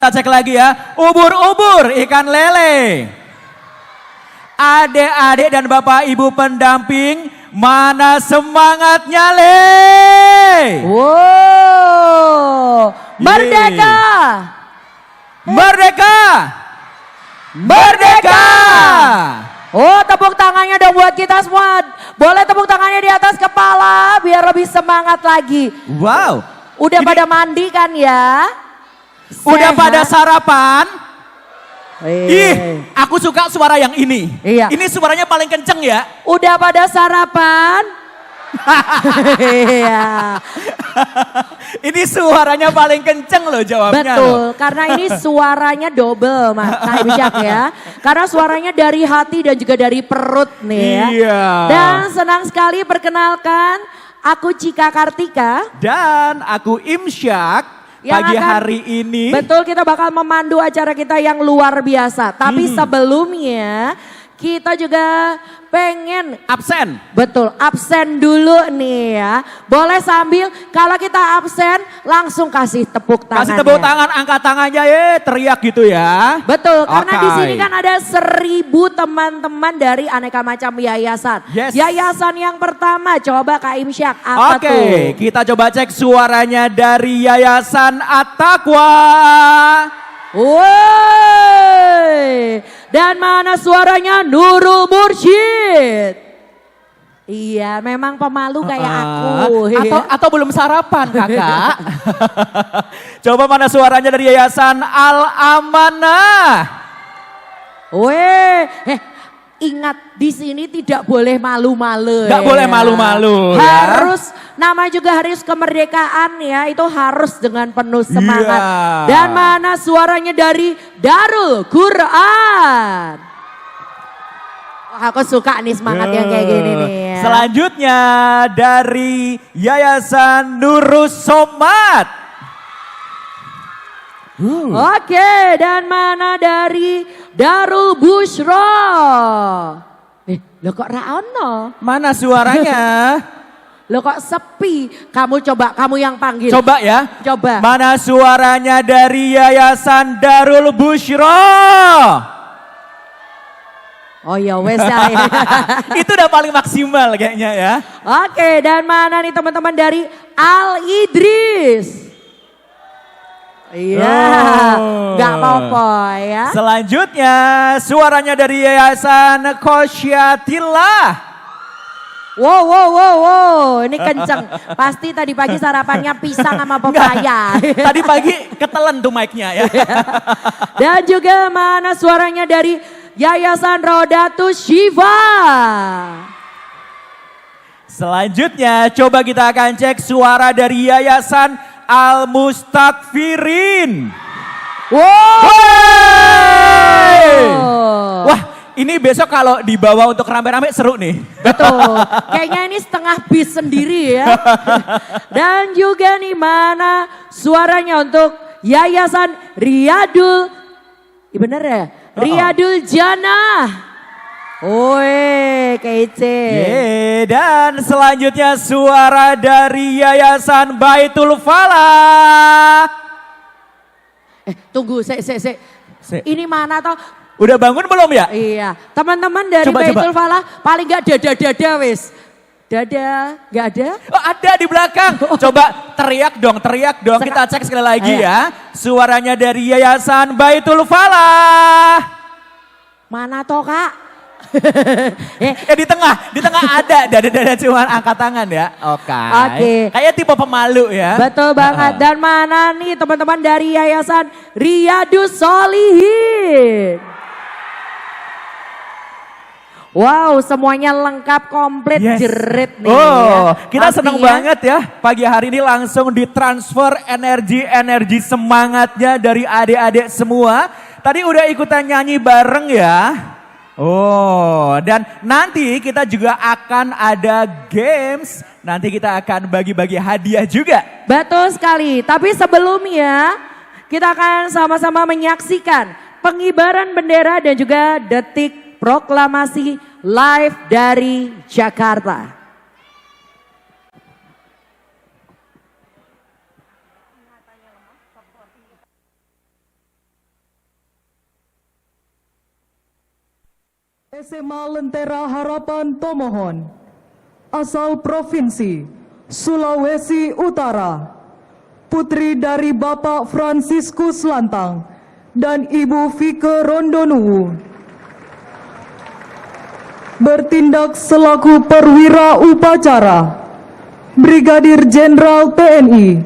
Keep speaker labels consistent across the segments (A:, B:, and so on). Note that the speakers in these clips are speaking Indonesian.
A: Kita cek lagi ya. Ubur-ubur ikan lele. Adik-adik dan bapak ibu pendamping, mana semangatnya Le?
B: Wow. Merdeka.
A: Merdeka. Merdeka.
B: Oh, tepuk tangannya dong buat kita semua. Boleh tepuk tangannya di atas kepala biar lebih semangat lagi.
A: Wow.
B: Udah pada mandi kan ya?
A: Udah
B: Sehat.
A: pada sarapan?
B: Iya.
A: Aku suka suara yang ini.
B: Iya.
A: Ini suaranya paling kenceng ya.
B: Udah pada sarapan? Iya.
A: Ini suaranya paling kenceng loh jawabnya.
B: Betul, karena ini suaranya double Kak Ibjak ya. Karena suaranya dari hati dan juga dari perut nih ya.
A: Iya.
B: Dan senang sekali perkenalkan, aku Cika Kartika.
A: Dan aku Imsyak.
B: Yang
A: Pagi
B: akan-
A: hari ini.
B: Betul, kita bakal memandu acara kita yang luar biasa. Tapi sebelumnya kita juga pengen
A: Absen.
B: betul absen dulu nih ya. Boleh sambil kalau kita absen langsung kasih tepuk tangan.
A: Kasih tepuk tangan, angkat tangannya teriak gitu ya.
B: Betul, karena di
A: Oke.
B: sini kan ada 1000 teman-teman dari aneka macam yayasan.
A: Yes.
B: Yayasan yang pertama, coba Kak Imsyak, apa
A: Oke,
B: tuh?
A: kita coba cek suaranya dari Yayasan At-Taqwa.
B: Woi, dan mana suaranya Nurul Mursyid? Iya, memang pemalu kayak aku.
A: Atau belum sarapan kakak. Coba mana suaranya dari Yayasan Al-Amanah.
B: Weh, ingat di sini tidak boleh malu-malu.
A: Nggak boleh malu-malu, ya.
B: Harus nama juga harus kemerdekaan ya, itu harus dengan penuh semangat.
A: Iya.
B: Dan mana suaranya dari Darul Quran? Wah, aku suka nih semangat yang kayak gini nih ya.
A: Selanjutnya dari Yayasan Nurus Somad.
B: Oke, dan mana dari Darul Bushra? Lo kok Raono?
A: Mana suaranya?
B: Lo kok sepi? Kamu coba, kamu yang panggil.
A: Coba ya.
B: Coba.
A: Mana suaranya dari Yayasan Darul Bushra?
B: Oh ya wes ya.
A: Itu udah paling maksimal kayaknya ya.
B: Oke, dan mana nih teman-teman dari Al Idris? Iya, nggak apa-apa ya.
A: Selanjutnya suaranya dari Yayasan Khosyatillah.
B: Wow, ini kenceng. Pasti tadi pagi sarapannya pisang sama pepaya.
A: Tadi pagi ketelan tuh mic-nya ya.
B: Dan juga mana suaranya dari Yayasan Rodatus Shiva. Selanjutnya
A: Coba kita akan cek suara dari Yayasan Al Mustakfirin.
B: wow.
A: Wah, ini besok kalau dibawa untuk rame-rame seru nih.
B: Betul, kayaknya ini setengah bis sendiri ya. Dan juga nih mana suaranya untuk Yayasan Riyadul, bener ya? Riyadul Jannah. Woi, kece.
A: Dan selanjutnya suara dari Yayasan Baitul Falah.
B: Tunggu, ini mana toh?
A: Udah bangun belum ya?
B: Iya, teman-teman dari
A: Coba.
B: Baitul Falah paling gak dada wis. Dada, gak ada?
A: Oh, ada di belakang. Coba teriak dong. Kita cek sekali lagi
B: Ayo.
A: ya. Suaranya dari Yayasan Baitul Falah.
B: Mana toh Kak?
A: Di tengah ada dada cuman angkat tangan ya. Oke. Kayak tipe pemalu ya.
B: Betul banget. Dan mana nih teman-teman dari Yayasan Riyadus Solihin? Wow, semuanya lengkap, komplit,
A: Yes.
B: jerit nih.
A: Oh,
B: ya.
A: kita seneng
B: Pastinya-
A: banget ya. Pagi hari ini langsung ditransfer energi semangatnya dari adik-adik semua. Tadi udah ikutan nyanyi bareng ya. Oh, dan nanti kita juga akan ada games. Nanti kita akan bagi-bagi hadiah juga.
B: Betul sekali. Tapi sebelumnya kita akan sama-sama menyaksikan pengibaran bendera dan juga detik proklamasi live dari Jakarta.
C: SMA Lentera Harapan Tomohon, asal Provinsi Sulawesi Utara, putri dari Bapak Fransiskus Lantang dan Ibu Vike Rondonuwu, bertindak selaku perwira upacara Brigadir Jenderal TNI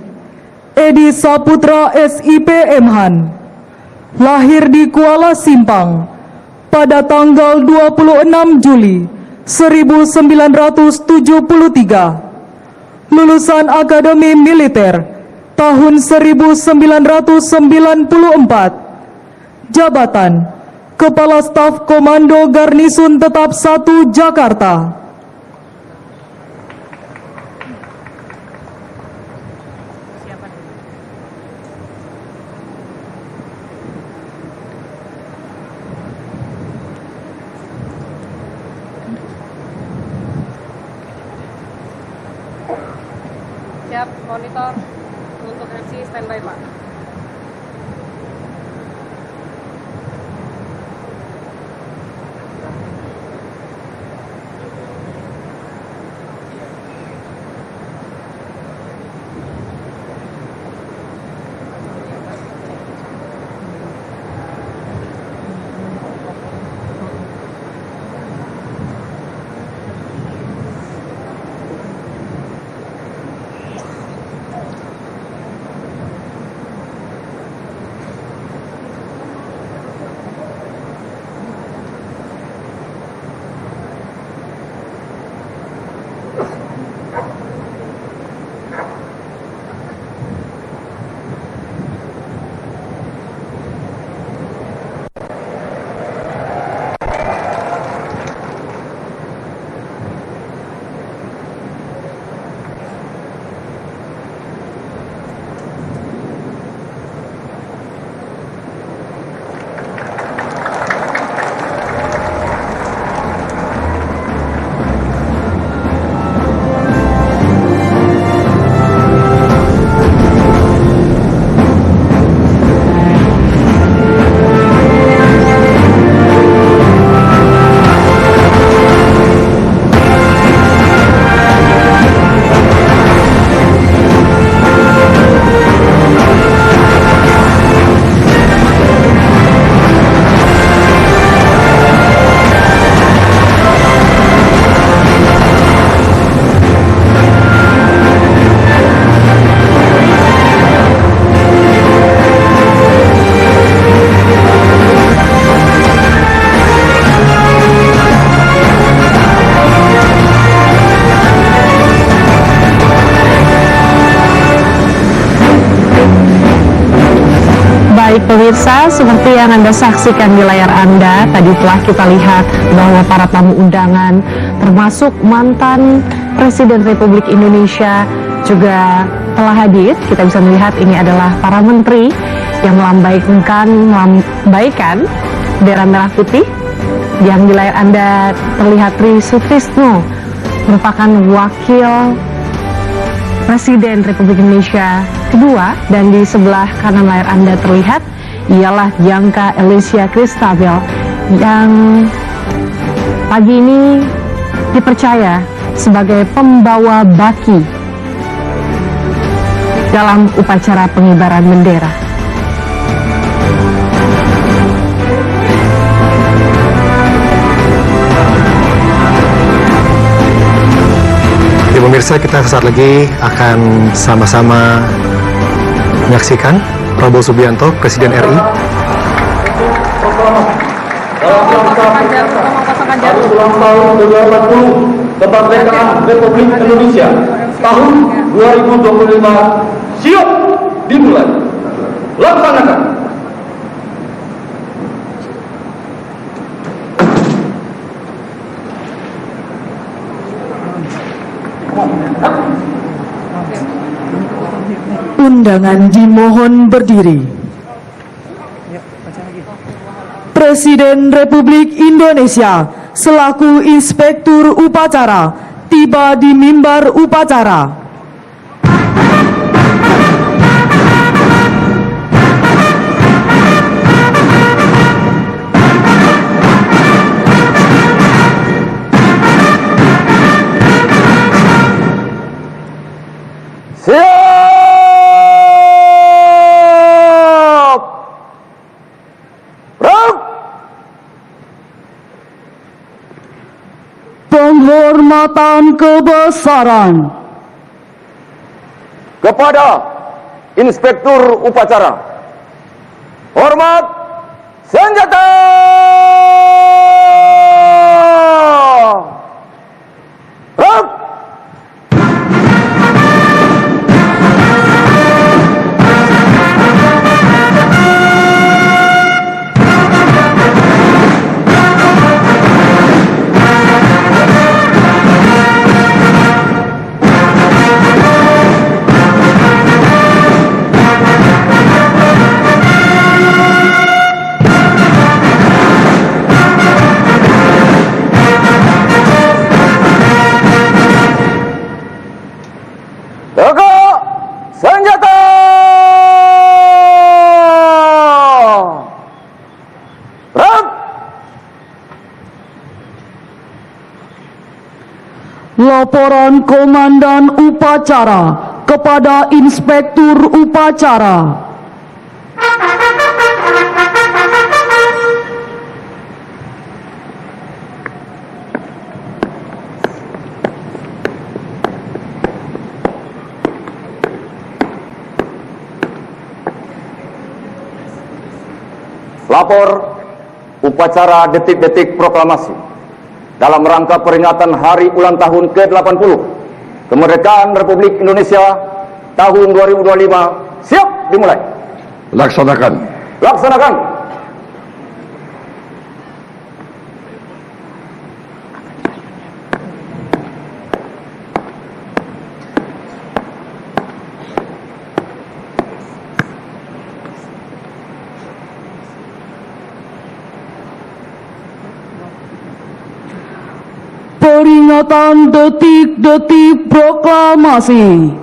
C: Edi Saputra SIP Mhan, lahir di Kuala Simpang pada tanggal 26 Juli 1973, lulusan Akademi Militer tahun 1994, jabatan Kepala Staf Komando Garnisun Tetap 1 Jakarta.
D: Siap, monitor untuk MC standby Pak.
E: Baik pemirsa, seperti yang Anda saksikan di layar Anda, tadi telah kita lihat bahwa para tamu undangan termasuk mantan Presiden Republik Indonesia juga telah hadir. Kita bisa melihat ini adalah para menteri yang melambaikan bendera merah putih. Yang di layar Anda terlihat Tri Sutrisno, merupakan wakil Presiden Republik Indonesia kedua, dan di sebelah kanan layar Anda terlihat ialah Bianca Elysia Christabel yang pagi ini dipercaya sebagai pembawa baki dalam upacara pengibaran bendera.
F: Pemirsa, kita sesaat lagi akan sama-sama menyaksikan Prabowo Subianto, Presiden RI.
G: Ulang tahun ke-80 kemerdekaan Republik Indonesia tahun 2025 siap dimulai. Laksanakan.
C: Undangan dimohon berdiri. Presiden Republik Indonesia selaku Inspektur Upacara tiba di mimbar upacara. penghormatan kebesaran
G: kepada Inspektur Upacara. Hormat senjata! Rap! Tegak senjata! Rap!
C: Laporan Komandan Upacara kepada Inspektur Upacara.
G: Lapor upacara detik-detik proklamasi dalam rangka peringatan hari ulang tahun ke-80 kemerdekaan Republik Indonesia tahun 2025 siap dimulai.
H: Laksanakan.
G: Laksanakan.
C: Peringatan detik-detik proklamasi.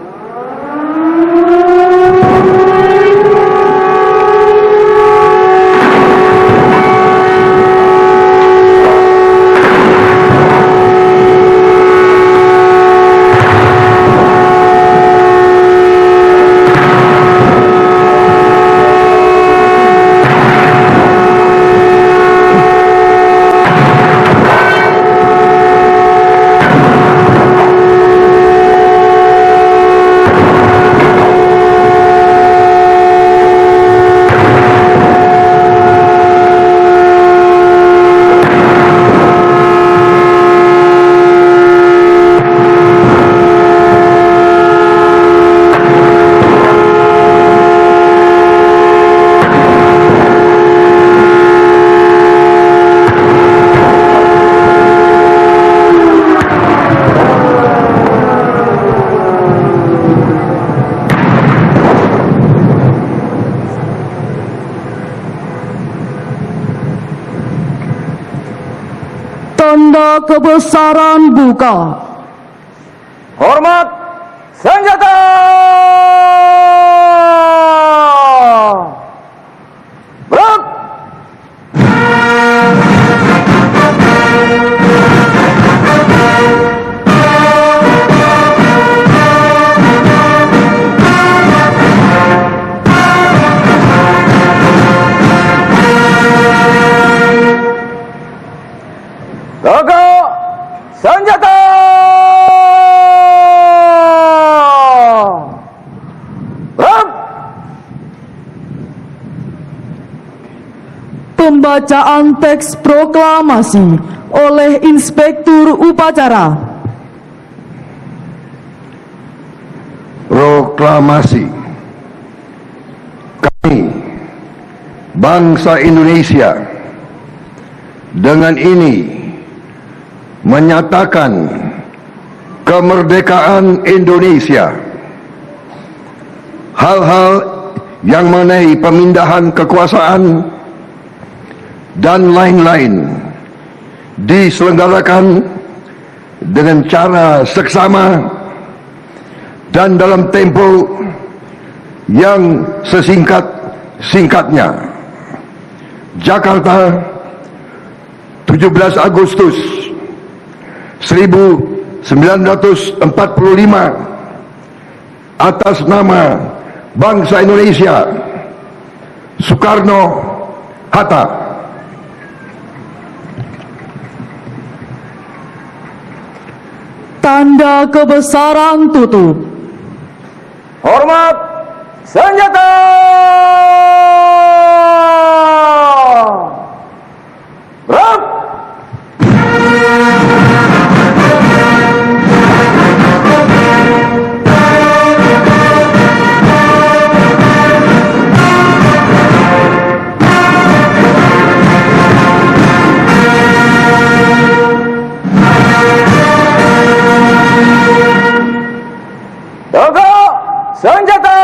C: Tanda kebesaran buka.
G: Hormat senjata! Berat! Tegak senjata! Rap!
C: Pembacaan teks proklamasi oleh Inspektur Upacara.
H: Proklamasi. Kami, bangsa Indonesia, dengan ini menyatakan kemerdekaan Indonesia. Hal-hal yang mengenai pemindahan kekuasaan dan lain-lain diselenggarakan dengan cara seksama dan dalam tempo yang sesingkat-singkatnya. Jakarta, 17 Agustus 1945, atas nama bangsa Indonesia, Soekarno-Hatta.
C: tanda kebesaran tutup.
G: Hormat senjata. Gerak. Tegak senjata.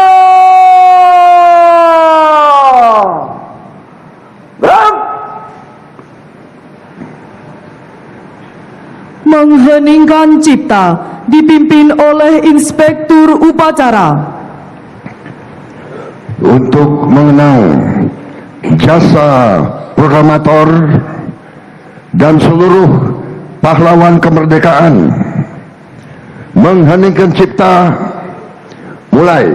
G: Gerak.
C: Mengheningkan cipta dipimpin oleh Inspektur Upacara.
H: Untuk mengenang jasa proklamator dan seluruh pahlawan kemerdekaan, mengheningkan cipta, mulai.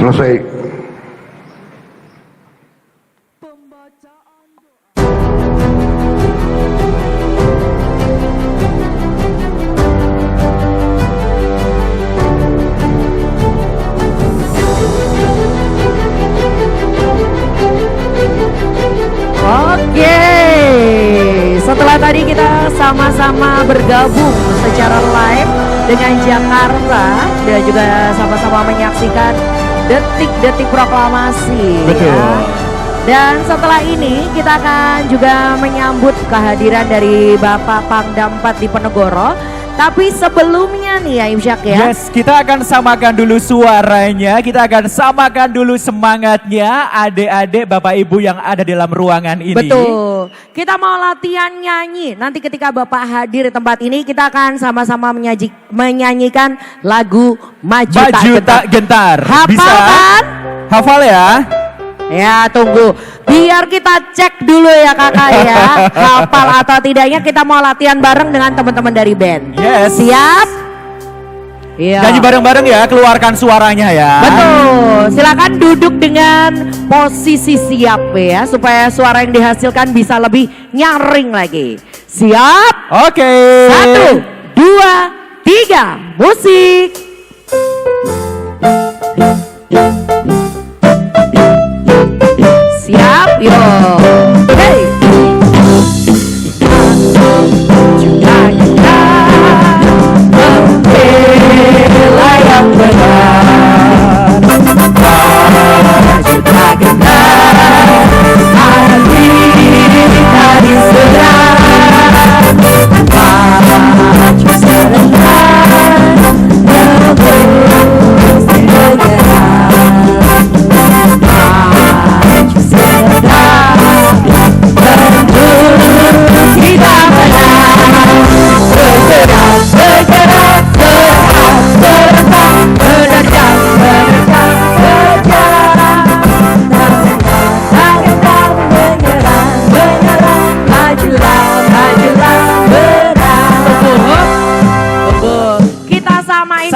H: Selesai.
B: Oke, setelah tadi kita sama-sama bergabung secara live dengan Jakarta dan juga sama-sama menyaksikan detik-detik proklamasi.
A: Betul.
B: Ya. Dan setelah ini kita akan juga menyambut kehadiran dari Bapak Pangdam 4 Diponegoro. Tapi sebelumnya nih ya Imsyak ya.
A: Yes, kita akan samakan dulu suaranya, kita akan samakan dulu semangatnya adik-adik Bapak Ibu yang ada dalam ruangan ini.
B: Betul. Kita mau latihan nyanyi. Nanti ketika Bapak hadir di tempat ini kita akan sama-sama menyanyikan lagu Maju Tak
A: Gentar.
B: Hafal
A: Bisa?
B: kan?
A: Hafal ya?
B: Ya tunggu, biar kita cek dulu ya kakak ya, hafal atau tidaknya. Kita mau latihan bareng dengan teman-teman dari band.
A: Yes.
B: Siap? Iya.
A: Nyanyi bareng-bareng ya, keluarkan suaranya ya.
B: Betul, silakan duduk dengan posisi siap ya, supaya suara yang dihasilkan bisa lebih nyaring lagi. Siap?
A: Oke.
B: 1, 2, 3, musik. Siap, yo. Hey. Juga kita membela yang benar. Juga kita hati dari segera. Maju serentak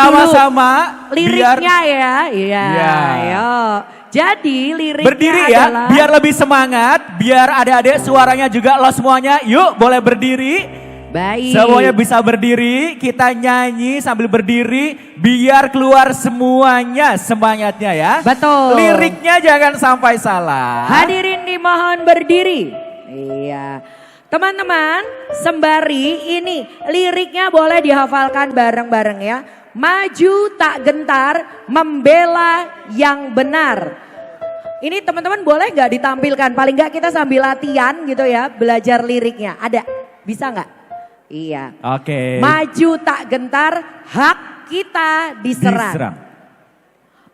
A: sama-sama
B: liriknya ya. Iya,
A: Iya.
B: ayo. Jadi liriknya
A: berdiri ya,
B: adalah
A: biar lebih semangat, biar adik-adik suaranya juga lo semuanya. Yuk boleh berdiri.
B: baik.
A: Semuanya bisa berdiri, kita nyanyi sambil berdiri biar keluar semuanya semangatnya ya.
B: Betul.
A: Liriknya jangan sampai salah.
B: Hadirin dimohon berdiri. Iya. Teman-teman, sembari ini liriknya boleh dihafalkan bareng-bareng ya. Maju tak gentar, membela yang benar. Ini teman-teman boleh nggak ditampilkan? Paling nggak kita sambil latihan gitu ya, belajar liriknya. Ada? Bisa nggak? Iya.
A: Oke.
B: Maju tak gentar, hak kita diserang.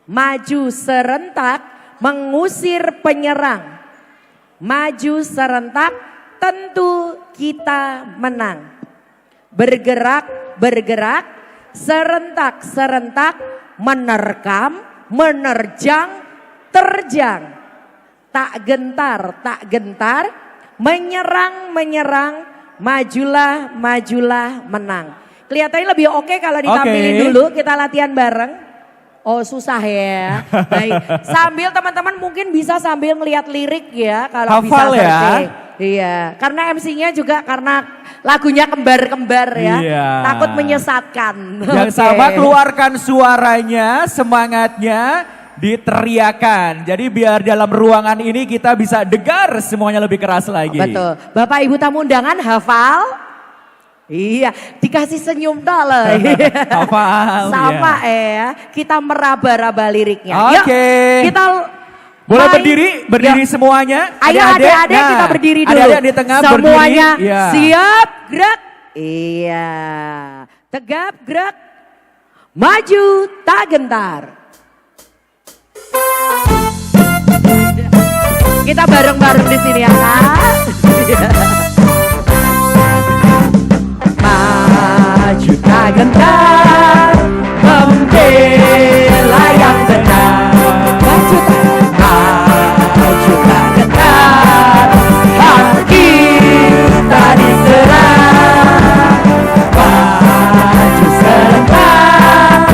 B: Maju serentak, mengusir penyerang. Maju serentak, tentu kita menang. Bergerak, bergerak, serentak-serentak, menerkam, menerjang, terjang. Tak gentar, menyerang, majulah, menang. Kelihatannya lebih oke kalau ditampilin dulu, kita latihan bareng. Oh susah ya. Baik. Sambil teman-teman mungkin bisa sambil melihat lirik ya kalau bisa
A: Hafal ya.
B: seperti. Iya, karena MC-nya juga karena lagunya kembar-kembar ya.
A: Iya.
B: Takut menyesatkan.
A: Yang
B: Oke.
A: sama keluarkan suaranya, semangatnya diteriakan. Jadi biar dalam ruangan ini kita bisa dengar semuanya lebih keras lagi.
B: Betul. Bapak Ibu tamu undangan hafal? Iya, dikasih senyum dole.
A: Hafal.
B: Sama ya. Kita meraba-raba liriknya.
A: Oke.
B: Yuk, kita
A: Boleh
B: main.
A: berdiri
B: Yuk.
A: semuanya.
B: Ayo adik-adik kita berdiri dulu.
A: Adik-adik di tengah
B: semuanya
A: berdiri. Iya.
B: siap, gerak. Iya. Tegap, gerak. Maju, tak gentar. Kita bareng-bareng di sini ya Kak. Maju tak gentar, membela yang benar. Maju tak gentar, hak kita diserang. Maju serentak,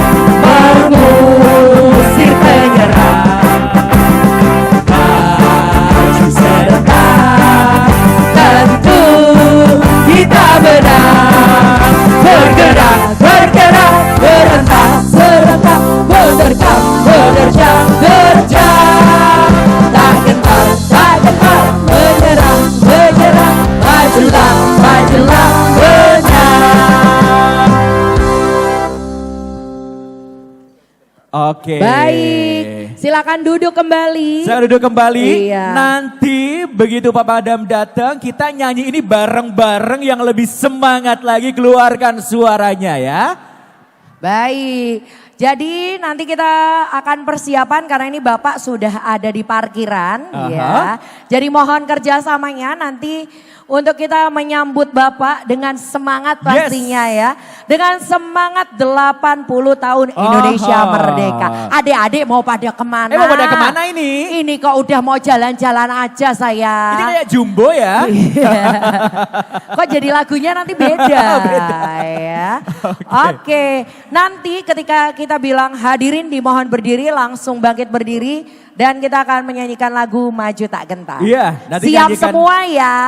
B: mengusir penyerang. Maju serentak, tentu kita menang. Bergerak, bergerak, berentak, serentak, menerkam, menerjang, terjang. Tak gentar, menyerang, menyerang, majulah, majulah, menang.
A: Oke.
B: Baik, silakan duduk kembali.
A: Saya duduk kembali.
B: Iya.
A: Nanti begitu Pak Padam datang, kita nyanyi ini bareng-bareng yang lebih semangat lagi, keluarkan suaranya ya.
B: Baik, jadi nanti kita akan persiapan karena ini Bapak sudah ada di parkiran ya. Jadi mohon kerjasamanya nanti untuk kita menyambut Bapak dengan semangat pastinya ya. Dengan semangat 80 tahun Indonesia Merdeka. Adik-adik mau pada kemana?
A: Mau pada kemana ini?
B: Ini kok udah mau jalan-jalan aja saya.
A: Ini kayak jumbo ya.
B: Iya. Kok jadi lagunya nanti beda. Ya. Oke. Nanti ketika kita bilang hadirin dimohon berdiri, langsung bangkit berdiri dan kita akan menyanyikan lagu Maju Tak Gentar.
A: Iya, nanti
B: siap
A: nyanyikan.
B: semua ya.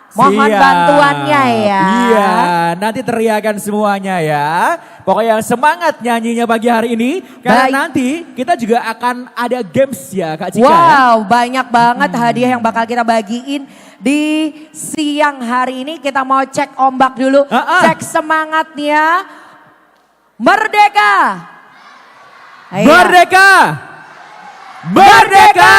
B: Mohon
A: Siap.
B: bantuannya ya.
A: Iya, nanti teriakan semuanya ya. Pokoknya yang semangat nyanyinya pagi hari ini. Karena
B: Baik.
A: nanti kita juga akan ada games ya Kak Cika.
B: Wow, banyak banget hadiah yang bakal kita bagiin di siang hari ini. Kita mau cek ombak dulu, cek semangatnya. Merdeka! Ayo.
A: Merdeka! Merdeka!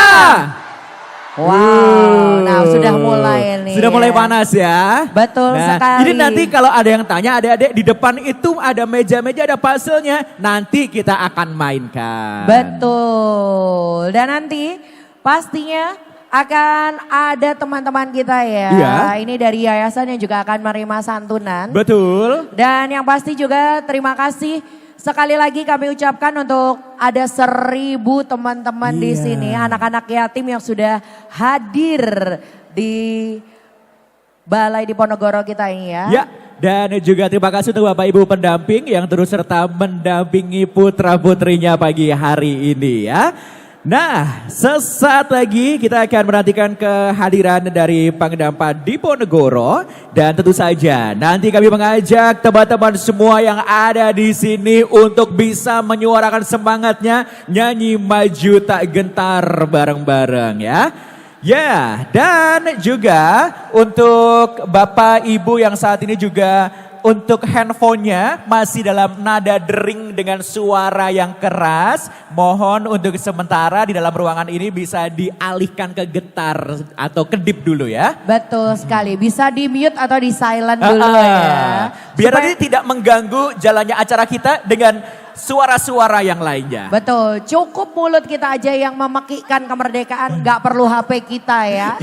B: Wow, nah sudah mulai nih.
A: Sudah mulai panas ya.
B: Betul
A: Nah,
B: sekali.
A: Ini nanti kalau ada yang tanya, adik-adik di depan itu ada meja-meja, ada puzzle-nya. Nanti kita akan mainkan.
B: Betul. Dan nanti pastinya akan ada teman-teman kita ya.
A: Iya.
B: Ini dari yayasan yang juga akan menerima santunan.
A: Betul.
B: Dan yang pasti juga terima kasih sekali lagi kami ucapkan untuk ada 1000 teman-teman di
A: Iya.
B: sini. Anak-anak yatim yang sudah hadir di Balai Diponegoro kita ini ya.
A: Ya, Dan juga terima kasih untuk Bapak Ibu pendamping yang terus serta mendampingi putra-putrinya pagi hari ini ya. Nah, sesaat lagi kita akan menantikan kehadiran dari Pangdam Diponegoro dan tentu saja nanti kami mengajak teman-teman semua yang ada di sini untuk bisa menyuarakan semangatnya nyanyi maju tak gentar bareng-bareng ya. Ya, dan juga untuk Bapak Ibu yang saat ini juga untuk handphonenya masih dalam nada dering dengan suara yang keras. Mohon untuk sementara di dalam ruangan ini bisa dialihkan ke getar atau kedip dulu ya.
B: Betul sekali, bisa di mute atau di silent dulu ya.
A: Biar nanti tidak mengganggu jalannya acara kita dengan suara-suara yang lainnya.
B: Betul, cukup mulut kita aja yang memekikkan kemerdekaan, nggak perlu HP kita ya.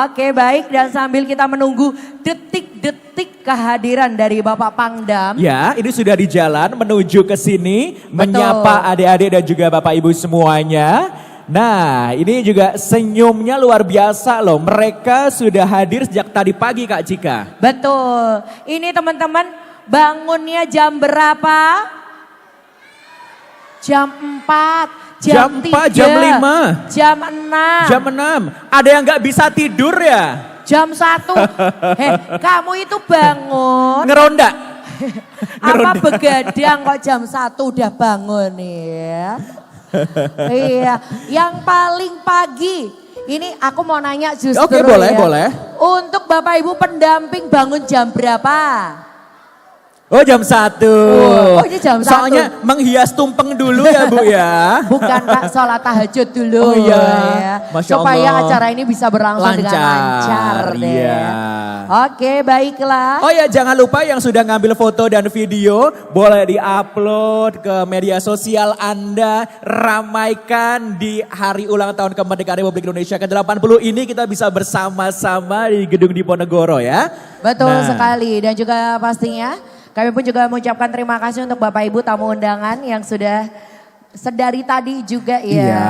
B: Oke baik, dan sambil kita menunggu detik-detik kehadiran dari Bapak Pangdam.
A: Ya, ini sudah di jalan menuju ke sini, menyapa adik-adik dan juga Bapak Ibu semuanya. Nah, ini juga senyumnya luar biasa loh. Mereka sudah hadir sejak tadi pagi Kak Cika.
B: Betul, ini teman-teman bangunnya jam berapa? Jam 4, jam 3,
A: jam 5,
B: jam 6.
A: Jam 6. Ada yang nggak bisa tidur ya?
B: Jam 1. Kamu itu bangun.
A: Ngeronda.
B: Apa begadang kok jam 1 udah bangun ya? Iya, yang paling pagi. Ini aku mau nanya justru
A: Oke, boleh,
B: ya.
A: boleh.
B: Untuk Bapak Ibu pendamping bangun jam berapa?
A: Oh jam 1.
B: Oh ini jam 1.
A: Soalnya menghias tumpeng dulu ya Bu ya.
B: Bukan Kak, sholat tahajud dulu.
A: Oh iya,
B: ya.
A: Masya
B: Supaya
A: Allah.
B: acara ini bisa berlangsung dengan lancar deh.
A: Iya.
B: Oke baiklah.
A: Oh ya jangan lupa yang sudah ngambil foto dan video boleh diupload ke media sosial Anda. Ramaikan di hari ulang tahun kemerdekaan Republik Indonesia ke-80 ini kita bisa bersama-sama di Gedung Diponegoro ya.
B: Betul sekali, dan juga pastinya kami pun juga mengucapkan terima kasih untuk Bapak Ibu tamu undangan yang sudah sedari tadi juga ya.
A: Iya,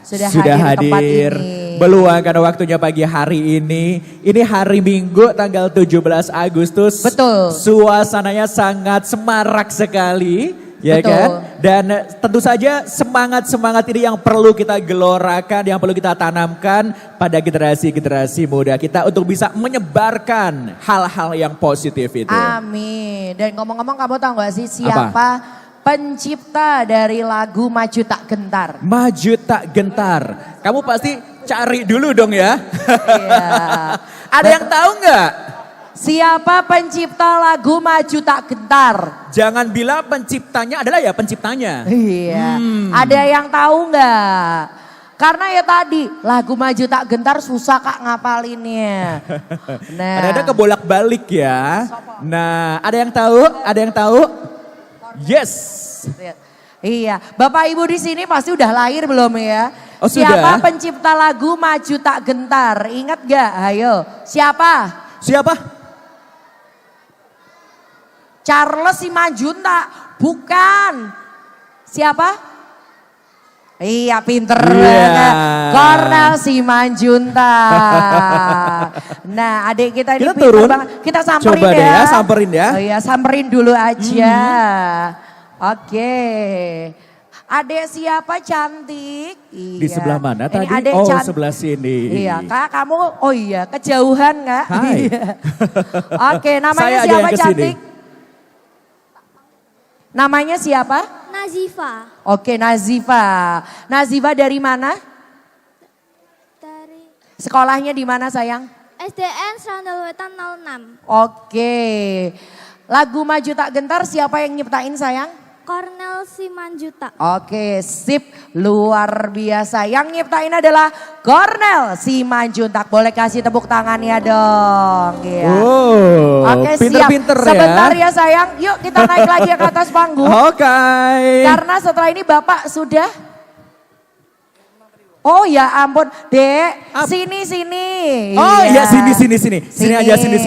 B: sudah hadir di tempat ini.
A: Meluangkan waktunya pagi hari ini. Ini hari Minggu tanggal 17 Agustus.
B: Betul.
A: Suasananya sangat semarak sekali. Ya
B: Betul.
A: kan? Dan tentu saja semangat-semangat ini yang perlu kita gelorakan, yang perlu kita tanamkan pada generasi-generasi muda kita untuk bisa menyebarkan hal-hal yang positif itu.
B: Amin. Dan ngomong-ngomong kamu tahu gak sih siapa pencipta dari lagu Maju Tak Gentar?
A: Maju Tak Gentar. Kamu pasti cari dulu dong ya.
B: Iya.
A: Ada yang tahu nggak?
B: Siapa pencipta lagu Maju Tak Gentar?
A: Jangan bilang penciptanya adalah ya penciptanya.
B: Iya. Ada yang tahu nggak? Karena ya tadi lagu Maju Tak Gentar susah Kak ngapalinnya. Nah.
A: Ada kebolak-balik ya. Nah, ada yang tahu? Ada yang tahu? Yes.
B: Iya, Bapak Ibu di sini pasti udah lahir belum ya?
A: Oh,
B: Siapa
A: sudah?
B: pencipta lagu Maju Tak Gentar? Ingat gak? Ayo, siapa?
A: Siapa?
B: Charles Simanjuntak, bukan. Siapa? Iya pinter banget. Cornel Simanjuntak. Nah adik kita ini
A: Kita
B: pinter
A: turun.
B: banget. Kita samperin
A: Coba
B: ya.
A: deh ya, samperin ya.
B: Oh iya samperin dulu aja. Oke. Adek siapa cantik? Iya.
A: Di sebelah mana
B: Ini
A: tadi?
B: adek
A: Oh
B: cantik.
A: sebelah sini.
B: Iya kak kamu, oh iya kejauhan kak.
A: Hai.
B: Iya. Oke namanya
A: Saya aja
B: siapa
A: yang kesini.
B: cantik? Namanya siapa?
I: Nazifa
B: Oke Nazifa. Nazifa dari mana?
I: dari
B: Sekolahnya di mana sayang?
I: SDN Serandal Wetan 06.
B: Oke. Lagu Maju Tak Gentar siapa yang nyiptain sayang?
I: Cornel Simanjuntak.
B: Oke, sip, luar biasa. Yang nyiptain adalah Cornel Simanjuntak. Boleh kasih tepuk tangannya dong. Ya.
A: Oh,
B: Oke,
A: pinter-pinter
B: siap.
A: ya.
B: Sebentar ya sayang. Yuk kita naik lagi ke atas panggung.
A: Oke.
B: Karena setelah ini Bapak sudah. Oh ya ampun, Dek, sini.
A: Oh iya sini. Sini aja sini.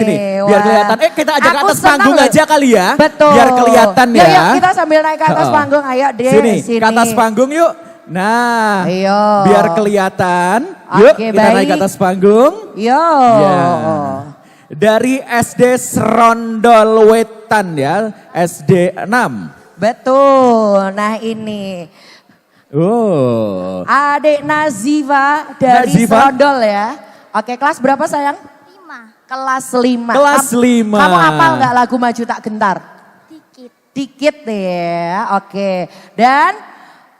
A: Biar
B: Wah.
A: kelihatan. Kita ajak ke
B: Aku
A: atas
B: senang
A: panggung
B: loh.
A: aja kali ya.
B: Betul.
A: Biar kelihatan ya.
B: Yuk kita sambil naik ke atas panggung, ayo Dek.
A: Sini, ke atas panggung yuk. Nah,
B: Ayo.
A: biar kelihatan. Yuk
B: Oke,
A: kita naik ke
B: baik.
A: atas panggung.
B: Yo.
A: Ya. dari SD Serondol Wetan ya, SD 6.
B: Betul, nah ini.
A: Oh.
B: Adik Nazifa dari
A: Nazifa.
B: Serondol ya. Oke, kelas berapa sayang?
I: 5.
B: Kelas 5.
A: Kelas 5.
B: Kamu hafal nggak lagu Maju Tak Gentar?
I: Dikit.
B: Dikit deh ya, oke. Dan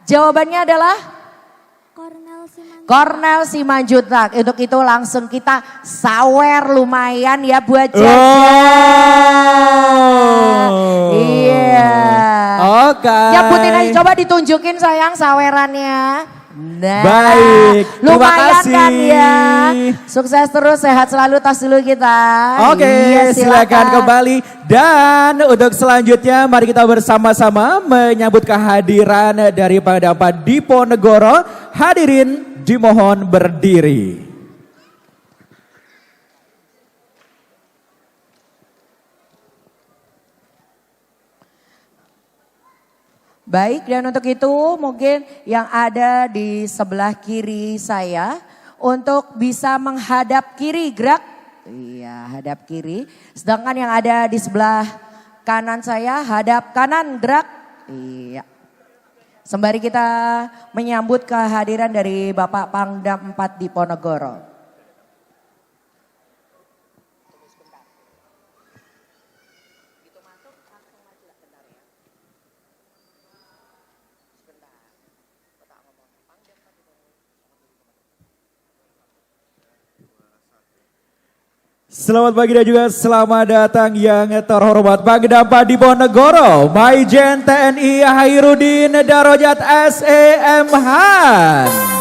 B: jawabannya adalah
I: Cornel Simanjuntak.
B: Cornel Simanjuntak. Untuk itu langsung kita sawer lumayan ya buat
A: Oh.
B: jajan. Iya.
A: Oke.
B: Nyebutin aja, coba ditunjukin sayang sawerannya. Nah,
A: Baik, terima
B: lumayan
A: kasih.
B: kan ya. Sukses terus, sehat selalu, tas dulu kita.
A: Oke,
B: Iya,
A: silakan kembali. Dan untuk selanjutnya mari kita bersama-sama menyambut kehadiran dari Pangdam 4 Diponegoro. Hadirin dimohon berdiri.
B: Baik, dan untuk itu mungkin yang ada di sebelah kiri saya untuk bisa menghadap kiri, gerak. Iya, hadap kiri. Sedangkan yang ada di sebelah kanan saya hadap kanan, gerak. Iya. Sembari kita menyambut kehadiran dari Bapak Pangdam 4 Diponegoro.
A: Selamat pagi dan juga selamat datang yang terhormat Pangdam 4 Diponegoro, Maijen TNI Hairudin Darajat SEM Han.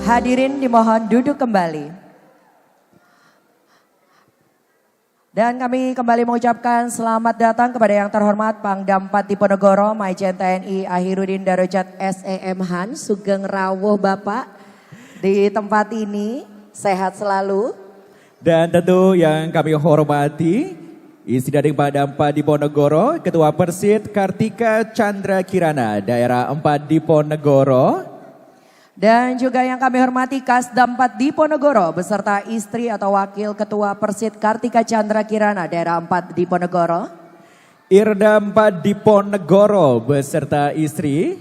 B: Hadirin dimohon duduk kembali. Dan kami kembali mengucapkan selamat datang kepada yang terhormat Pangdam 4 Diponegoro, Maijen TNI Hairudin Darajat SEM Han. Sugeng rawuh Bapak di tempat ini, sehat selalu.
A: Dan tentu yang kami hormati, Isi Dading Pangdam 4 Diponegoro, Ketua Persid Kartika Chandra Kirana, Daerah 4 Diponegoro.
B: Dan juga yang kami hormati Kasdam 4 Diponegoro beserta istri atau wakil Ketua Persid Kartika Chandra Kirana, Daerah 4 Diponegoro.
A: Irdam 4 Diponegoro beserta istri.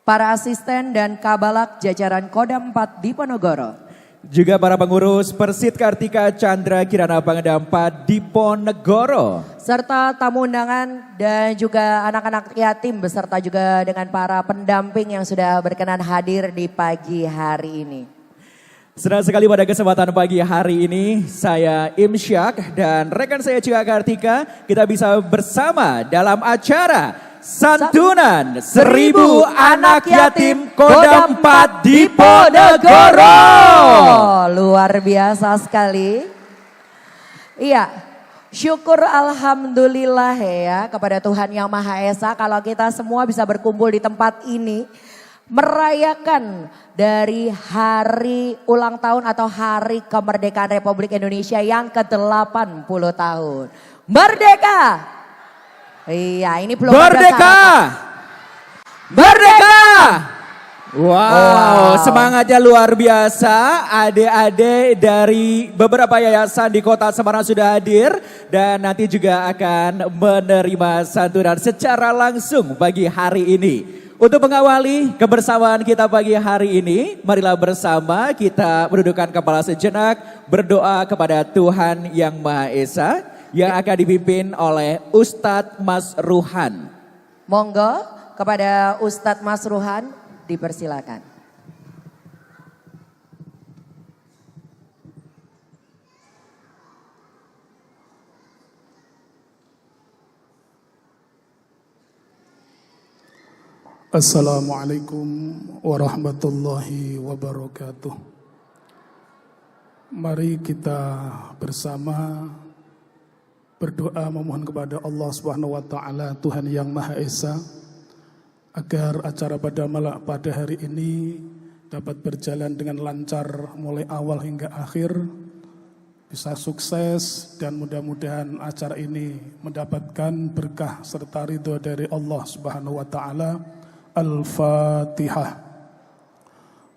B: Para asisten dan kabalak jajaran Kodam 4 Diponegoro.
A: Juga para pengurus Persid Kartika Chandra Kirana Pangdam 4 Diponegoro.
B: Serta tamu undangan dan juga anak-anak yatim beserta juga dengan para pendamping yang sudah berkenan hadir di pagi hari ini.
A: Senang sekali pada kesempatan pagi hari ini saya Imsyak dan rekan saya Cika Kartika kita bisa bersama dalam acara Santunan 1000 Anak Yatim Kodam 4 Diponegoro.
B: Luar biasa sekali. Iya, syukur alhamdulillah ya kepada Tuhan Yang Maha Esa kalau kita semua bisa berkumpul di tempat ini. Merayakan dari hari ulang tahun atau hari kemerdekaan Republik Indonesia yang ke-80 tahun. Merdeka! Iya, ini belum
A: Merdeka! Merdeka!
B: Wow.
A: Wow, semangatnya luar biasa. Adik-adik dari beberapa yayasan di Kota Semarang sudah hadir dan nanti juga akan menerima santunan secara langsung pagi hari ini. Untuk mengawali kebersamaan kita pagi hari ini, marilah bersama kita mendudukkan kepala sejenak, berdoa kepada Tuhan Yang Maha Esa. yang akan dipimpin oleh Ustadz Mas Ruhan.
B: Monggo kepada Ustadz Mas Ruhan dipersilakan.
J: Assalamualaikum warahmatullahi wabarakatuh. Mari kita bersama berdoa memohon kepada Allah Subhanahu wa taala, Tuhan yang Maha Esa, agar acara pada hari ini dapat berjalan dengan lancar mulai awal hingga akhir, bisa sukses, dan mudah-mudahan acara ini mendapatkan berkah serta ridho dari Allah Subhanahu wa taala. Al-Fatihah.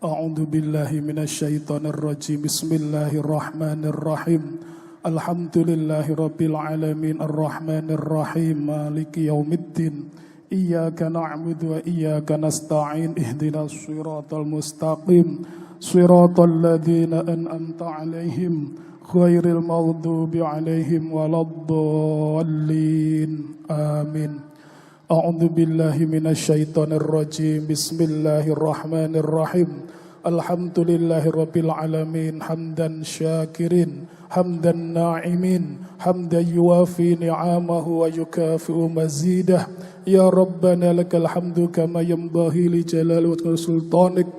J: A'udzu billahi minasyaitonir rajim. Bismillahirrahmanirrahim. Alhamdulillahirabbil alamin arrahmanir rahim maliki yaumiddin. Iyyaka na'budu wa iyyaka nasta'in. Ihdinas shiratal mustaqim. Shiratal ladzina an'amta 'alaihim ghairil maghdubi 'alaihim waladdallin. Amin. A'udzu billahi minasyaitonir rajim. Bismillahirrahmanirrahim. Alhamdulillahirabbil alamin hamdan syakirin hamdan na'imin hamdan yuwafi ni'amahu wa yukafi'u mazidah. Ya Rabbana lakal hamdu kama yanbaghi li jalali wajhi sultanik.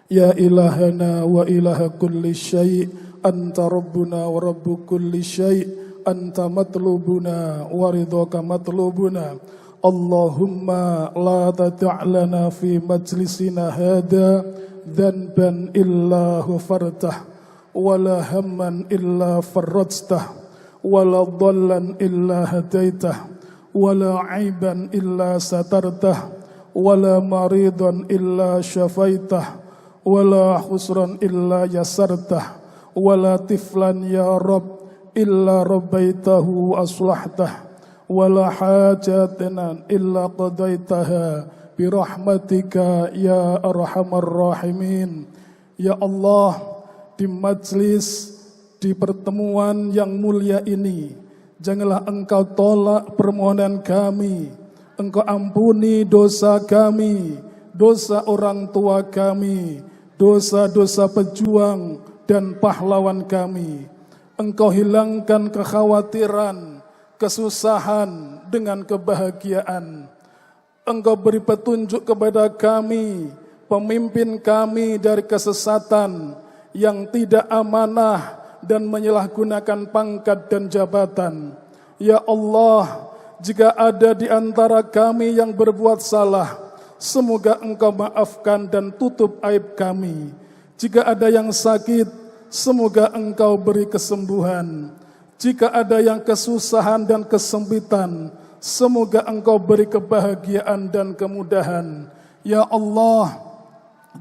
J: Ya ilahana wa ilaha kulli syai', anta rabbuna wa rabbu kulli syai', anta matlubuna wa ridhaka matlubuna. Allahumma la tata'lana fi majlisina hada dhanban illa ghafartah, wala hamman illa farrajtah, wala dhallan illa hadaitah, wala aiban illa satartah, wala maridan illa syafaitah, wala khusran illa yasartah, wala tiflan ya Rabb illa rabbaitahu aslahtah, wala hajatana illa qadaitaha birahmatika ya arhamar rahimin. Ya Allah, di majlis, di pertemuan yang mulia ini, janganlah Engkau tolak permohonan kami. Engkau ampuni dosa kami, dosa orang tua kami, dosa-dosa pejuang dan pahlawan kami. Engkau hilangkan kekhawatiran, kesusahan dengan kebahagiaan. Engkau beri petunjuk kepada kami, pemimpin kami dari kesesatan yang tidak amanah dan menyalahgunakan pangkat dan jabatan. Ya Allah, jika ada di antara kami yang berbuat salah, semoga Engkau maafkan dan tutup aib kami. Jika ada yang sakit, semoga Engkau beri kesembuhan. Jika ada yang kesusahan dan kesempitan, semoga Engkau beri kebahagiaan dan kemudahan. Ya Allah,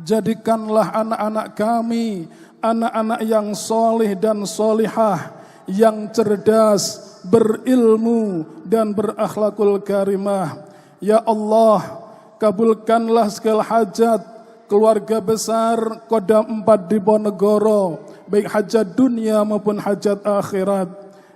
J: jadikanlah anak-anak kami anak-anak yang soleh dan solihah, yang cerdas, berilmu dan berakhlakul karimah. Ya Allah, kabulkanlah segala hajat keluarga besar Kodam 4 di Ponegoro, baik hajat dunia maupun hajat akhirat.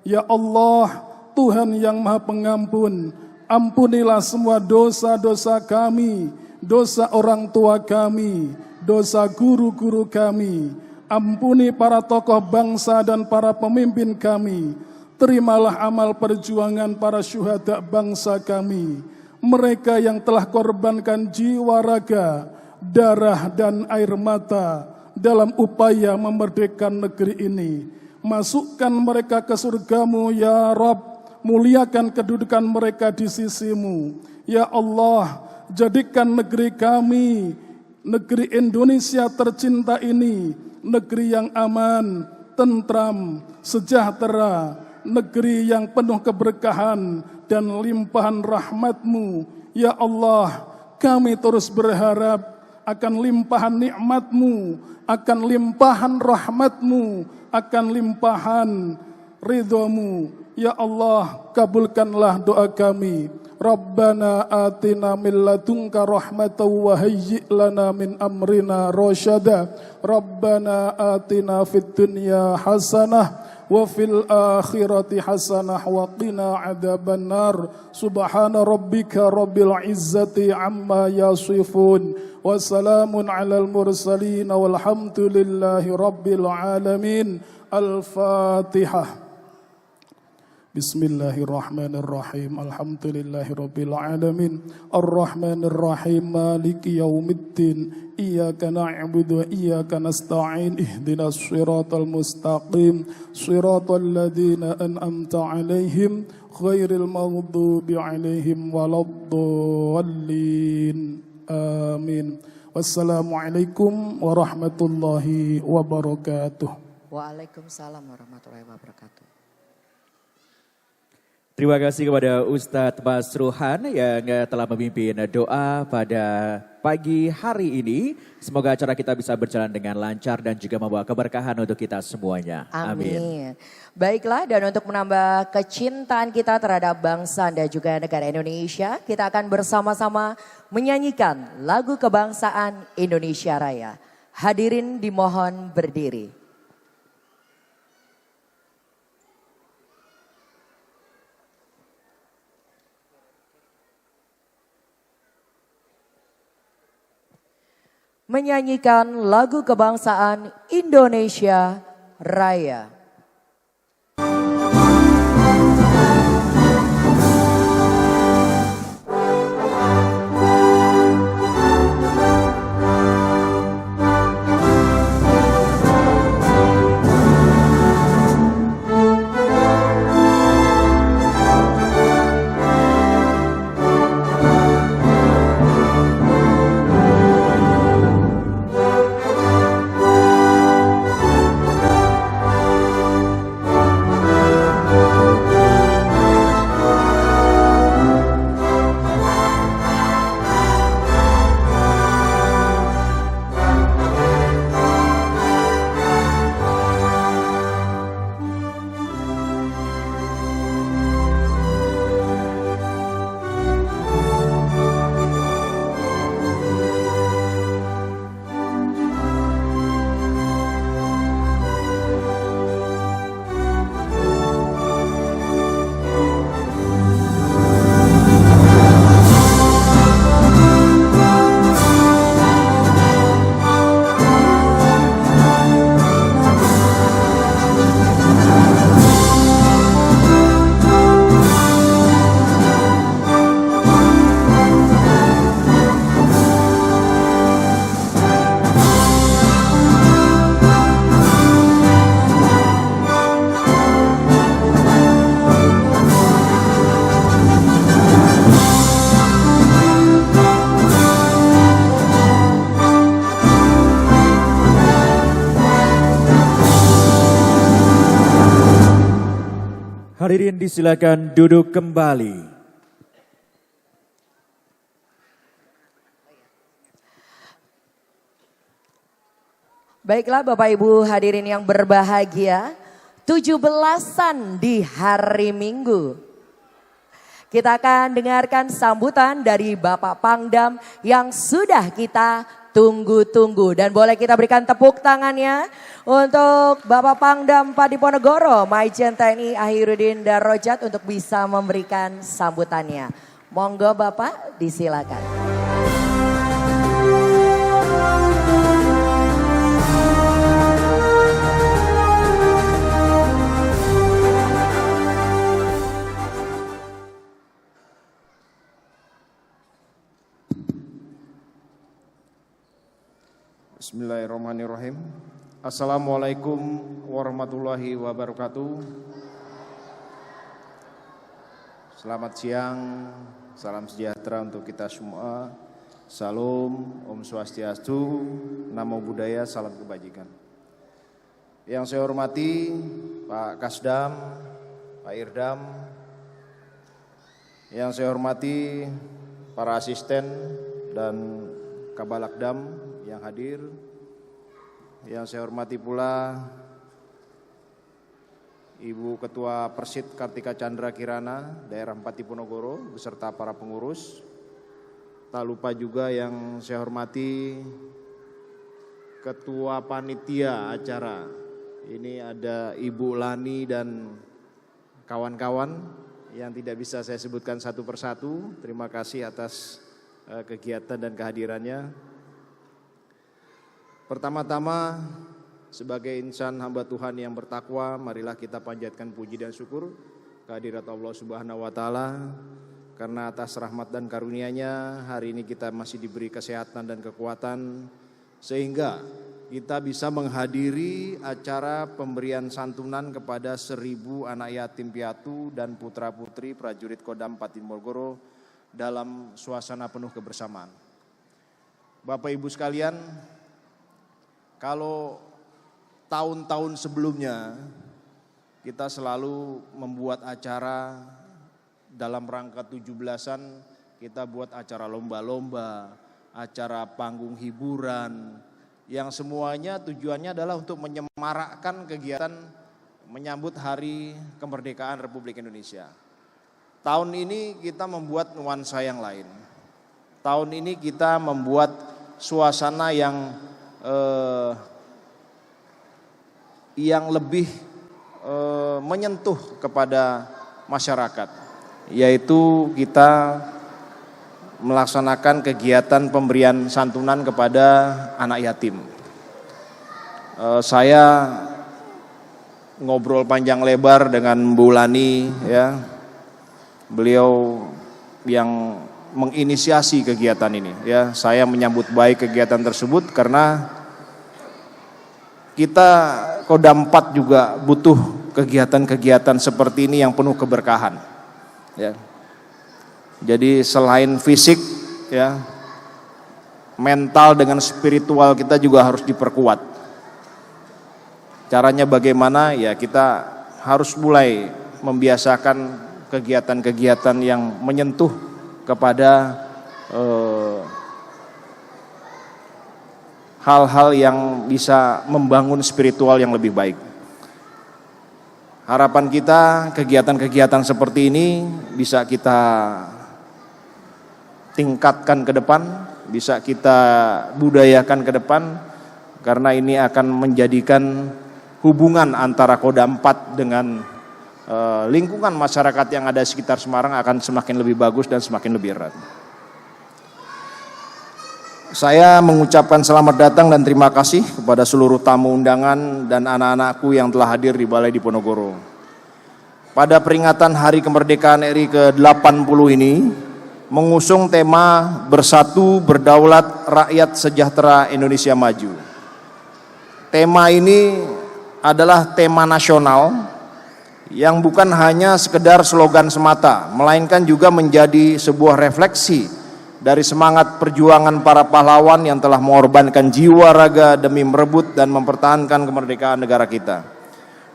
J: Ya Allah, Tuhan yang Maha Pengampun, ampunilah semua dosa-dosa kami, dosa orang tua kami, dosa guru-guru kami. Ampuni para tokoh bangsa dan para pemimpin kami. Terimalah amal perjuangan para syuhada bangsa kami, mereka yang telah korbankan jiwa raga, darah dan air mata dalam upaya memerdekakan negeri ini. Masukkan mereka ke surgamu ya Rabb, muliakan kedudukan mereka di sisimu. Ya Allah, jadikan negeri kami, negeri Indonesia tercinta ini, negeri yang aman, tentram, sejahtera, negeri yang penuh keberkahan dan limpahan rahmat-Mu. Ya Allah, kami terus berharap akan limpahan nikmat-Mu, akan limpahan rahmat-Mu, akan limpahan ridho-Mu. Ya Allah, kabulkanlah doa kami. Rabbana atina min ladunka rahmatan wa hayyi' lana min amrina rasyada. Rabbana atina fid dunya hasanah وفي الآخرة حسنة وقنا عذاب النار سبحان ربك رب العزة عما يصفون وسلام على المرسلين والحمد لله رب العالمين الفاتحة. Bismillahirrahmanirrahim. Alhamdulillahirabbil alamin. Arrahmanirrahim. Maliki yaumiddin. Iyyaka na'budu wa iyyaka nasta'in. Ihdinas shiratal mustaqim. Shiratal ladzina an'amta 'alaihim ghairil maghdubi 'alaihim waladdallin. Amin. Wassalamualaikum warahmatullahi wabarakatuh.
B: Waalaikumsalam warahmatullahi wabarakatuh.
A: Terima kasih kepada Ustadz Mas Ruhan yang telah memimpin doa pada pagi hari ini. Semoga acara kita bisa berjalan dengan lancar dan juga membawa keberkahan untuk kita semuanya. Amin.
B: Baiklah, dan untuk menambah kecintaan kita terhadap bangsa dan juga negara Indonesia, kita akan bersama-sama menyanyikan lagu kebangsaan Indonesia Raya. Hadirin dimohon berdiri. Menyanyikan lagu kebangsaan Indonesia Raya.
A: Hadirin disilakan duduk kembali.
B: Baiklah Bapak Ibu hadirin yang berbahagia, 17-an di hari Minggu. Kita akan dengarkan sambutan dari Bapak Pangdam yang sudah kita tunggu-tunggu. Dan boleh kita berikan tepuk tangannya untuk Bapak Pangdam Padiponegoro, Maijen TNI Ahirudin Darojat untuk bisa memberikan sambutannya. Monggo Bapak, disilakan.
K: Bismillahirrahmanirrahim. Assalamualaikum warahmatullahi wabarakatuh. Selamat siang, salam sejahtera untuk kita semua. Salam, Om Swastiastu, Namo Buddhaya, salam kebajikan. Yang saya hormati Pak Kasdam, Pak Irdam. Yang saya hormati para asisten dan Kabalakdam yang hadir. Yang saya hormati pula Ibu Ketua Persid Kartika Chandra Kirana, daerah Padiponegoro, beserta para pengurus. Tak lupa juga yang saya hormati Ketua Panitia Acara Ini ada Ibu Lani dan kawan-kawan yang tidak bisa saya sebutkan satu persatu. Terima kasih atas kegiatan dan kehadirannya. Pertama-tama, sebagai insan hamba Tuhan yang bertakwa, marilah kita panjatkan puji dan syukur kehadirat Allah Subhanahu wa taala, karena atas rahmat dan karunia-Nya hari ini kita masih diberi kesehatan dan kekuatan sehingga kita bisa menghadiri acara pemberian santunan kepada 1.000 anak yatim piatu dan putra-putri prajurit Kodam Patimogoro dalam suasana penuh kebersamaan. Bapak Ibu sekalian, kalau tahun-tahun sebelumnya kita selalu membuat acara dalam rangka 17-an, kita buat acara lomba-lomba, acara panggung hiburan, yang semuanya tujuannya adalah untuk menyemarakkan kegiatan menyambut Hari Kemerdekaan Republik Indonesia. Tahun ini kita membuat nuansa yang lain. Tahun ini kita membuat suasana yang lebih menyentuh kepada masyarakat, yaitu kita melaksanakan kegiatan pemberian santunan kepada anak yatim. Saya ngobrol panjang lebar dengan Bu Lani, ya. Beliau yang menginisiasi kegiatan ini, ya. Saya menyambut baik kegiatan tersebut karena kita Kodam 4 juga butuh kegiatan-kegiatan seperti ini yang penuh keberkahan, ya. Jadi selain fisik, ya, mental dengan spiritual kita juga harus diperkuat. Caranya bagaimana? Ya, kita harus mulai membiasakan kegiatan-kegiatan yang menyentuh kepada hal-hal yang bisa membangun spiritual yang lebih baik. Harapan kita kegiatan-kegiatan seperti ini bisa kita tingkatkan ke depan, bisa kita budayakan ke depan, karena ini akan menjadikan hubungan antara Kodam 4 dengan lingkungan masyarakat yang ada di sekitar Semarang akan semakin lebih bagus dan semakin lebih erat. Saya mengucapkan selamat datang dan terima kasih kepada seluruh tamu undangan dan anak-anakku yang telah hadir di Balai Diponegoro. Pada peringatan Hari Kemerdekaan RI ke-80 ini, mengusung tema Bersatu Berdaulat Rakyat Sejahtera Indonesia Maju. Tema ini adalah tema nasional yang bukan hanya sekedar slogan semata, melainkan juga menjadi sebuah refleksi dari semangat perjuangan para pahlawan yang telah mengorbankan jiwa raga demi merebut dan mempertahankan kemerdekaan negara kita.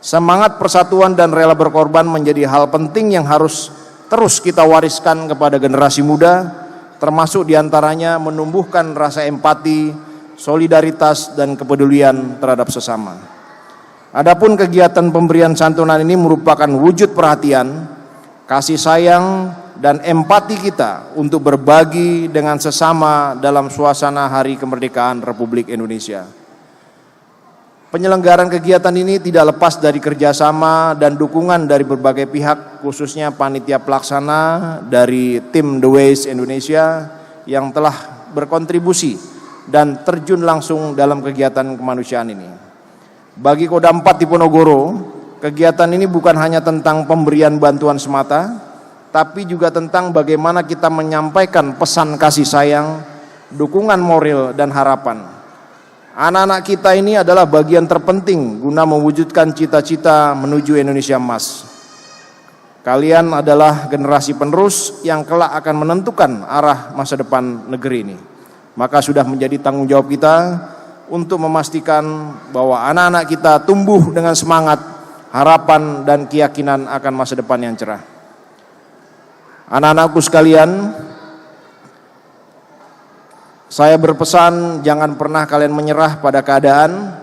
K: Semangat persatuan dan rela berkorban menjadi hal penting yang harus terus kita wariskan kepada generasi muda, termasuk diantaranya menumbuhkan rasa empati, solidaritas, dan kepedulian terhadap sesama. Adapun kegiatan pemberian santunan ini merupakan wujud perhatian, kasih sayang, dan empati kita untuk berbagi dengan sesama dalam suasana Hari Kemerdekaan Republik Indonesia. Penyelenggaraan kegiatan ini tidak lepas dari kerjasama dan dukungan dari berbagai pihak, khususnya panitia pelaksana dari tim The Ways Indonesia yang telah berkontribusi dan terjun langsung dalam kegiatan kemanusiaan ini. Bagi Kodam 4 Diponegoro, kegiatan ini bukan hanya tentang pemberian bantuan semata, tapi juga tentang bagaimana kita menyampaikan pesan kasih sayang, dukungan moral, dan harapan. Anak-anak kita ini adalah bagian terpenting guna mewujudkan cita-cita menuju Indonesia Emas. Kalian adalah generasi penerus yang kelak akan menentukan arah masa depan negeri ini. Maka sudah menjadi tanggung jawab kita untuk memastikan bahwa anak-anak kita tumbuh dengan semangat, harapan, dan keyakinan akan masa depan yang cerah. Anak-anakku sekalian, saya berpesan jangan pernah kalian menyerah pada keadaan,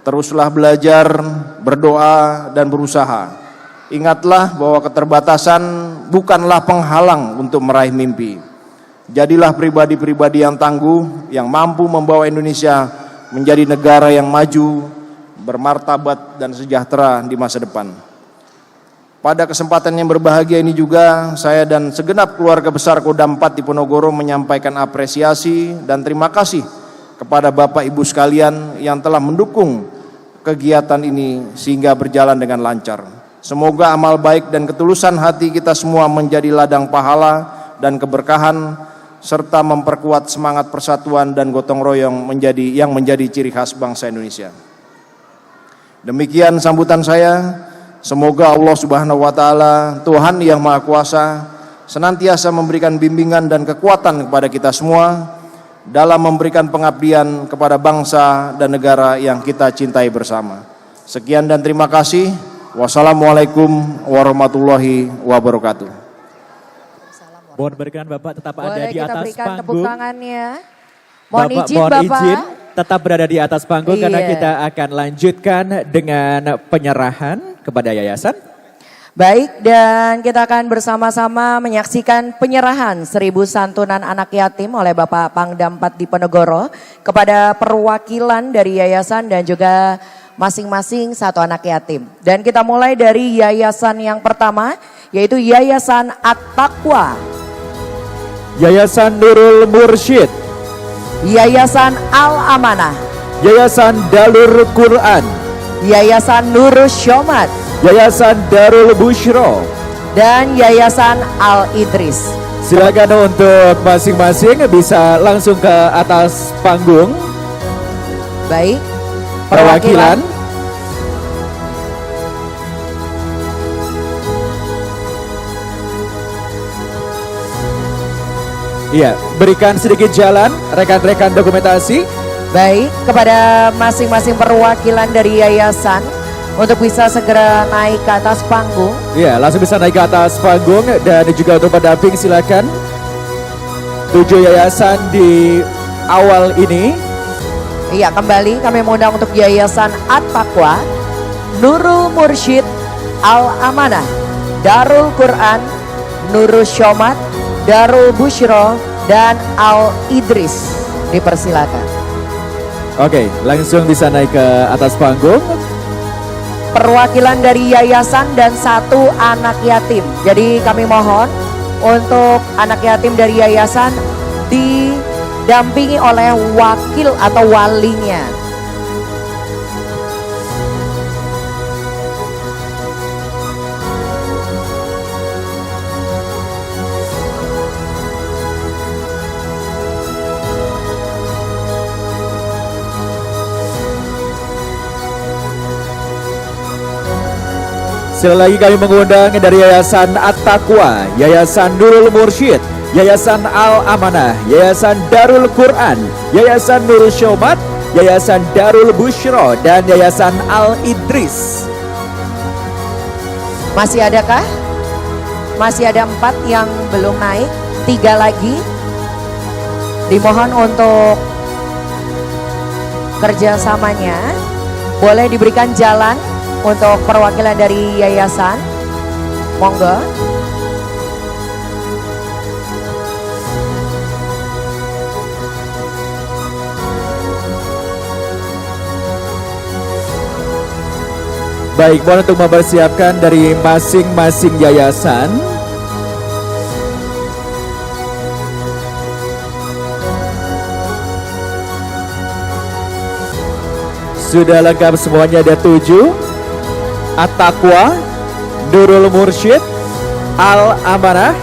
K: teruslah belajar, berdoa, dan berusaha. Ingatlah bahwa keterbatasan bukanlah penghalang untuk meraih mimpi. Jadilah pribadi-pribadi yang tangguh, yang mampu membawa Indonesia menjadi negara yang maju, bermartabat dan sejahtera di masa depan. Pada kesempatan yang berbahagia ini juga saya dan segenap keluarga besar Kodam 4 Diponegoro menyampaikan apresiasi dan terima kasih kepada Bapak Ibu sekalian yang telah mendukung kegiatan ini sehingga berjalan dengan lancar. Semoga amal baik dan ketulusan hati kita semua menjadi ladang pahala dan keberkahan serta memperkuat semangat persatuan dan gotong royong yang menjadi ciri khas bangsa Indonesia. Demikian sambutan saya. Semoga Allah Subhanahu wa taala, Tuhan yang Maha Kuasa, senantiasa memberikan bimbingan dan kekuatan kepada kita semua dalam memberikan pengabdian kepada bangsa dan negara yang kita cintai bersama. Sekian dan terima kasih. Wassalamualaikum warahmatullahi wabarakatuh.
A: Mohon berkenan Bapak tetap ada
B: Boleh
A: di
B: kita
A: atas
B: berikan tepuk
A: panggung.
B: tangannya. Mohon
A: Bapak,
B: izin
A: mohon
B: Bapak.
A: izin tetap berada di atas panggung karena
B: Iya.
A: kita akan lanjutkan dengan penyerahan kepada yayasan.
B: Baik, dan kita akan bersama-sama menyaksikan penyerahan 1000 santunan anak yatim oleh Bapak Pangdam 4 Diponegoro kepada perwakilan dari yayasan dan juga masing-masing satu anak yatim. Dan kita mulai dari yayasan yang pertama, yaitu Yayasan At-Taqwa,
A: Yayasan Nurul Mursyid,
B: Yayasan Al-Amanah,
A: Yayasan Dalur Quran,
B: Yayasan Nurus Syomat,
A: Yayasan Darul Bushro.
B: dan Yayasan Al-Idris.
A: Silakan untuk masing-masing bisa langsung ke atas panggung.
B: Baik,
A: Perwakilan. Iya, berikan sedikit jalan rekan-rekan dokumentasi.
B: Baik, kepada masing-masing perwakilan dari yayasan untuk bisa segera naik ke atas panggung.
A: Iya, langsung bisa naik ke atas panggung dan juga untuk pendamping silakan. 7 yayasan di awal ini.
B: Iya, kembali kami mengundang untuk Yayasan At-Taqwa, Nurul Mursyid, Al-Amanah, Darul Quran, Nurul Syomat, Darul Bushro, dan Al-Idris. Dipersilakan.
A: Oke, langsung bisa naik ke atas panggung.
B: Perwakilan dari yayasan dan satu anak yatim. Jadi kami mohon untuk anak yatim dari yayasan didampingi oleh wakil atau walinya.
A: Sekali lagi kami mengundang dari Yayasan At-Taqwa, Yayasan Nurul Mursyid, Yayasan Al-Amanah, Yayasan Darul Quran, Yayasan Nurul Syomat, Yayasan Darul Bushro, dan Yayasan Al-Idris.
B: Masih adakah? Masih ada 4 yang belum naik, 3 lagi. Dimohon untuk kerjasamanya. Boleh diberikan jalan untuk perwakilan dari yayasan. Monggo.
A: Baik, mohon untuk mempersiapkan dari masing-masing yayasan. Sudah lengkap semuanya, ada 7. At-Taqwa, Nurul Mursyid, Al-Amanah,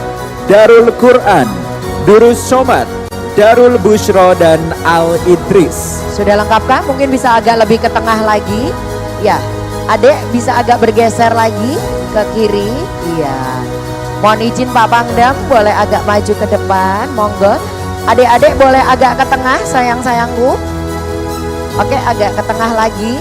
A: Darul Quran, Nurul Syomat, Darul Bushro, dan Al-Idris.
B: Sudah lengkapkah? Mungkin bisa agak lebih ke tengah lagi. Ya, adek bisa agak bergeser lagi ke kiri. Iya. Mohon izin Pak Pangdam, boleh agak maju ke depan. Monggo. Adik-adik boleh agak ke tengah, sayang-sayangku. Oke, agak ke tengah lagi.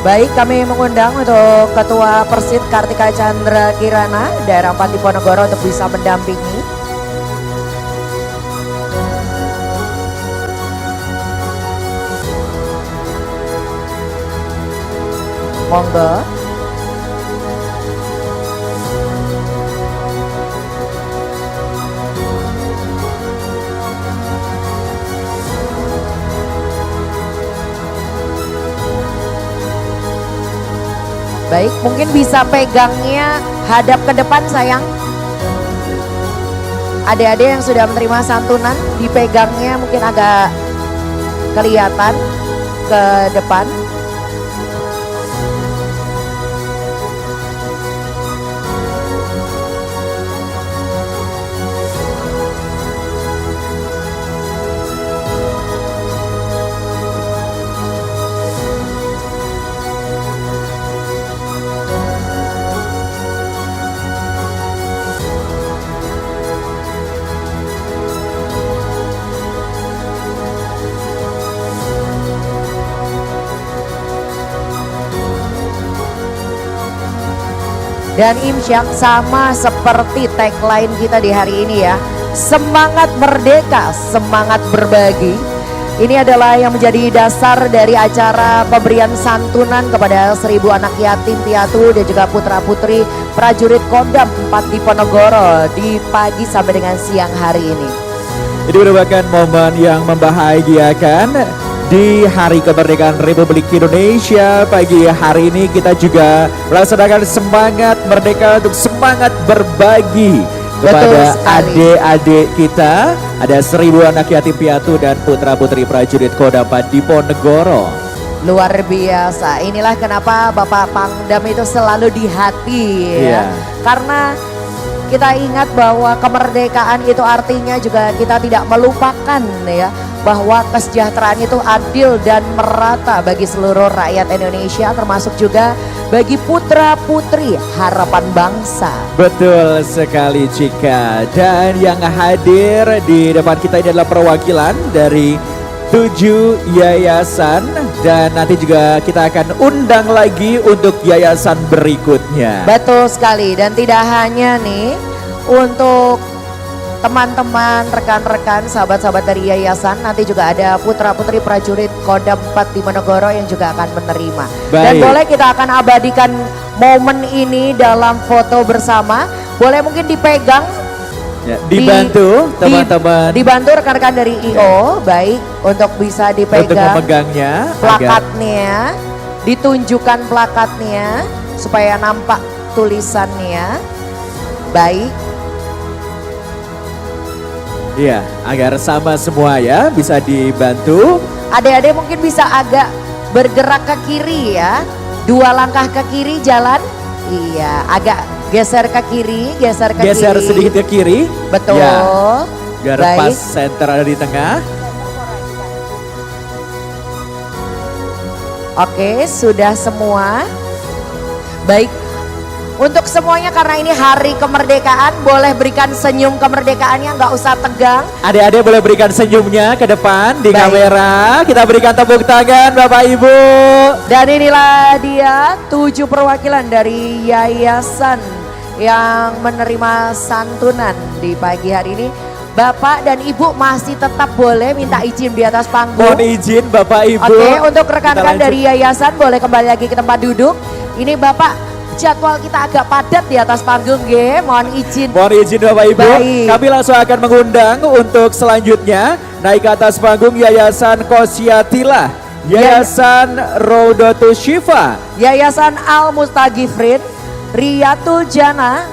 B: Baik, kami mengundang untuk Ketua Persid Kartika Chandra Kirana, Daerah 4 Diponegoro untuk bisa mendampingi. Monggo. Baik, mungkin bisa pegangnya hadap ke depan sayang. Adik-adik yang sudah menerima santunan, dipegangnya mungkin agak kelihatan ke depan. Dan Imsyak sama seperti tagline kita di hari ini ya. Semangat merdeka, semangat berbagi. Ini adalah yang menjadi dasar dari acara pemberian santunan kepada 1000 anak yatim piatu dan juga putra putri prajurit Kodam 4 Diponegoro di pagi sampai dengan siang hari ini.
A: Ini merupakan momen yang membahagiakan. Di Hari Kemerdekaan Republik Indonesia pagi hari ini kita juga melaksanakan semangat merdeka untuk semangat berbagi kepada adik-adik kita. Ada 1000 anak yatim piatu dan putra putri prajurit Kodam 4 Diponegoro.
B: Luar biasa, inilah kenapa Bapak Pangdam itu selalu di hati ya. Karena kita ingat bahwa kemerdekaan itu artinya juga kita tidak melupakan ya, bahwa kesejahteraan itu adil dan merata bagi seluruh rakyat Indonesia, termasuk juga bagi putra putri harapan bangsa.
A: Betul sekali Cika. Dan yang hadir di depan kita ini adalah perwakilan dari 7 yayasan, dan nanti juga kita akan undang lagi untuk yayasan berikutnya.
B: Betul sekali, dan tidak hanya nih untuk teman-teman, rekan-rekan, sahabat-sahabat dari yayasan, nanti juga ada putra-putri prajurit Kodam 4 Diponegoro yang juga akan menerima.
A: Baik.
B: Dan boleh kita akan abadikan momen ini dalam foto bersama. Boleh mungkin dipegang.
A: Ya, dibantu teman-teman.
B: Dibantu rekan-rekan dari IO, baik, untuk bisa dipegang.
A: Untuk memegangnya.
B: Plakatnya, ditunjukkan plakatnya supaya nampak tulisannya. Baik.
A: Iya, agar sama semua ya, bisa dibantu.
B: Adik-adik mungkin bisa agak bergerak ke kiri ya. 2 langkah ke kiri jalan. Iya, agak geser ke kiri, geser ke
A: Geser
B: kiri.
A: sedikit ke kiri.
B: Betul.
A: Ya, biar
B: Baik.
A: pas center ada di tengah.
B: Oke, sudah semua. Baik. Untuk semuanya, karena ini hari kemerdekaan, boleh berikan senyum kemerdekaannya, nggak usah tegang.
A: Adik-adik boleh berikan senyumnya ke depan di
B: Baik.
A: kamera. Kita berikan tepuk tangan Bapak Ibu.
B: Dan inilah dia 7 perwakilan dari yayasan yang menerima santunan di pagi hari ini. Bapak dan Ibu masih tetap boleh minta izin di atas panggung.
A: Mohon izin Bapak Ibu.
B: Oke, untuk rekan-rekan
A: Kita
B: dari yayasan boleh kembali lagi ke tempat duduk. Ini Bapak, jadwal kita agak padat di atas panggung, G. Mohon izin.
A: Mohon izin Bapak Ibu.
B: Baik.
A: Kami langsung akan mengundang untuk selanjutnya naik ke atas panggung Yayasan Kosyatilah, Yayasan Rodotus Syifa,
B: Yayasan Al Mustagifrin, Riyatul Jana,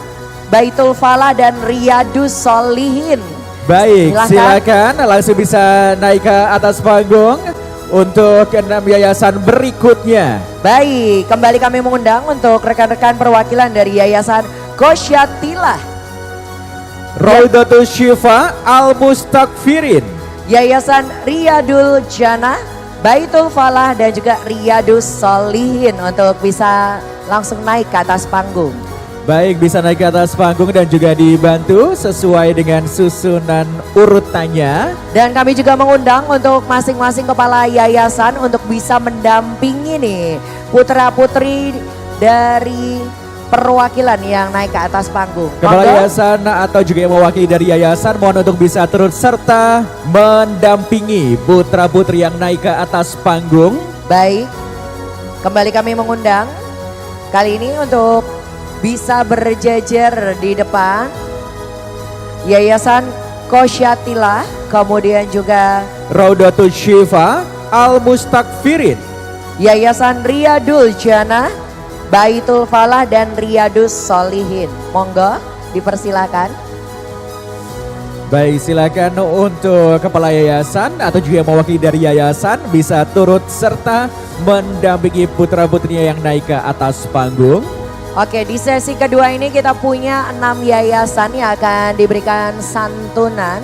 B: Baitul Falah dan Riyadus Solihin.
A: Baik, silakan langsung bisa naik ke atas panggung untuk 6 yayasan berikutnya.
B: Baik, kembali kami mengundang untuk rekan-rekan perwakilan dari Yayasan Kosyatilah,
A: Rodotus Syifa Al Mustakfirin,
B: Yayasan Riyadul Jana, Baitul Falah dan juga Riyadus Solihin untuk bisa langsung naik ke atas panggung.
A: Baik, bisa naik ke atas panggung dan juga dibantu sesuai dengan susunan urutannya.
B: Dan kami juga mengundang untuk masing-masing kepala yayasan untuk bisa mendampingi nih putra-putri dari perwakilan yang naik ke atas panggung.
A: Kepala
B: Monggo.
A: yayasan atau juga yang mewakili dari yayasan mohon untuk bisa turut serta mendampingi putra-putri yang naik ke atas panggung.
B: Baik, kembali kami mengundang kali ini untuk bisa berjejer di depan Yayasan Kosyatilah, kemudian juga
A: Rodotus Syifa Al Mustakfirin,
B: Yayasan Riyadul Jana, Baitul Falah dan Riyadus Solihin. Monggo dipersilakan.
A: Baik, silakan untuk kepala yayasan atau juga yang mewakili dari yayasan bisa turut serta mendampingi putra-putrinya yang naik ke atas panggung.
B: Oke, di sesi kedua ini kita punya 6 yayasan yang akan diberikan santunan.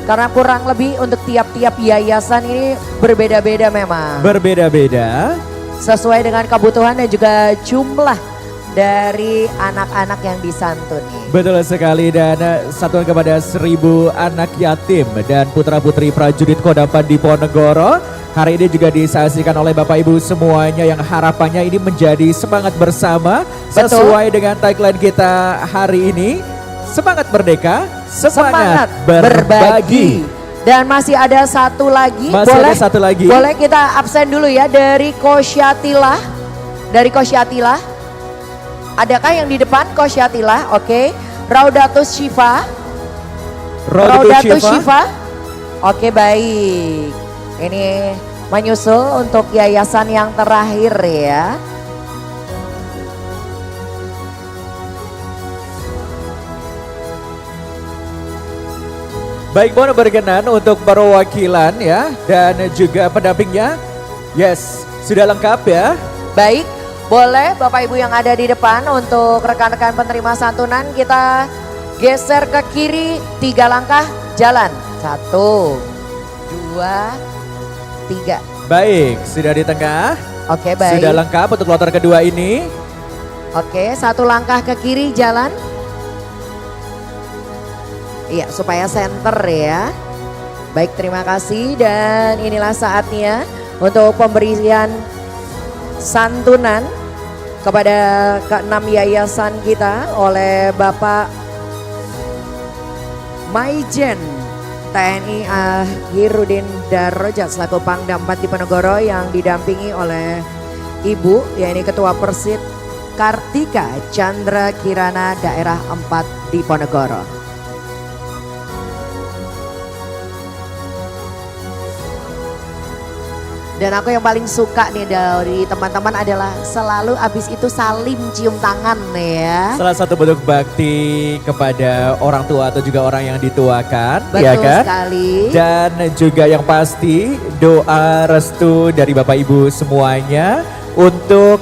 B: Karena kurang lebih untuk tiap-tiap yayasan ini berbeda-beda memang.
A: Berbeda-beda.
B: Sesuai dengan kebutuhan dan juga jumlah dari anak-anak yang disantuni.
A: Betul sekali, dan satuan kepada 1000 anak yatim dan putra-putri prajurit Kodam 4 Diponegoro. Hari ini juga disaksikan oleh Bapak Ibu semuanya yang harapannya ini menjadi semangat bersama. Sesuai dengan tagline kita hari ini, semangat merdeka, semangat berbagi.
B: Dan masih ada satu lagi.
A: Ada satu lagi.
B: Boleh kita absen dulu ya dari Kosyatilah. Dari Kosyatilah. Adakah yang di depan Kosyatilah? Oke. Raudatus Syifa. Raudatus Syifa. Oke, baik. Ini menyusul untuk yayasan yang terakhir ya.
A: Baik, mohon berkenan untuk perwakilan ya dan juga pendampingnya. Yes, sudah lengkap ya.
B: Baik, boleh Bapak Ibu yang ada di depan untuk rekan-rekan penerima santunan kita geser ke kiri 3 langkah jalan. 1, 2, 3.
A: Baik, sudah di tengah.
B: Oke, baik.
A: Sudah lengkap untuk kloter kedua ini.
B: Oke, 1 langkah ke kiri jalan. Iya, supaya center ya. Baik, terima kasih dan inilah saatnya untuk pemberian santunan kepada ke-6 yayasan kita oleh Bapak Maijen TNI Ahirudin Darojat selaku Pangdam 4 Diponegoro yang didampingi oleh Ibu, yakni Ketua Persit Kartika Chandra Kirana Daerah 4 Diponegoro. Dan aku yang paling suka nih dari teman-teman adalah selalu abis itu salim cium tangan ya.
A: Salah satu bentuk bakti kepada orang tua atau juga orang yang dituakan.
B: Betul
A: ya kan?
B: sekali.
A: Dan juga yang pasti doa restu dari Bapak Ibu semuanya untuk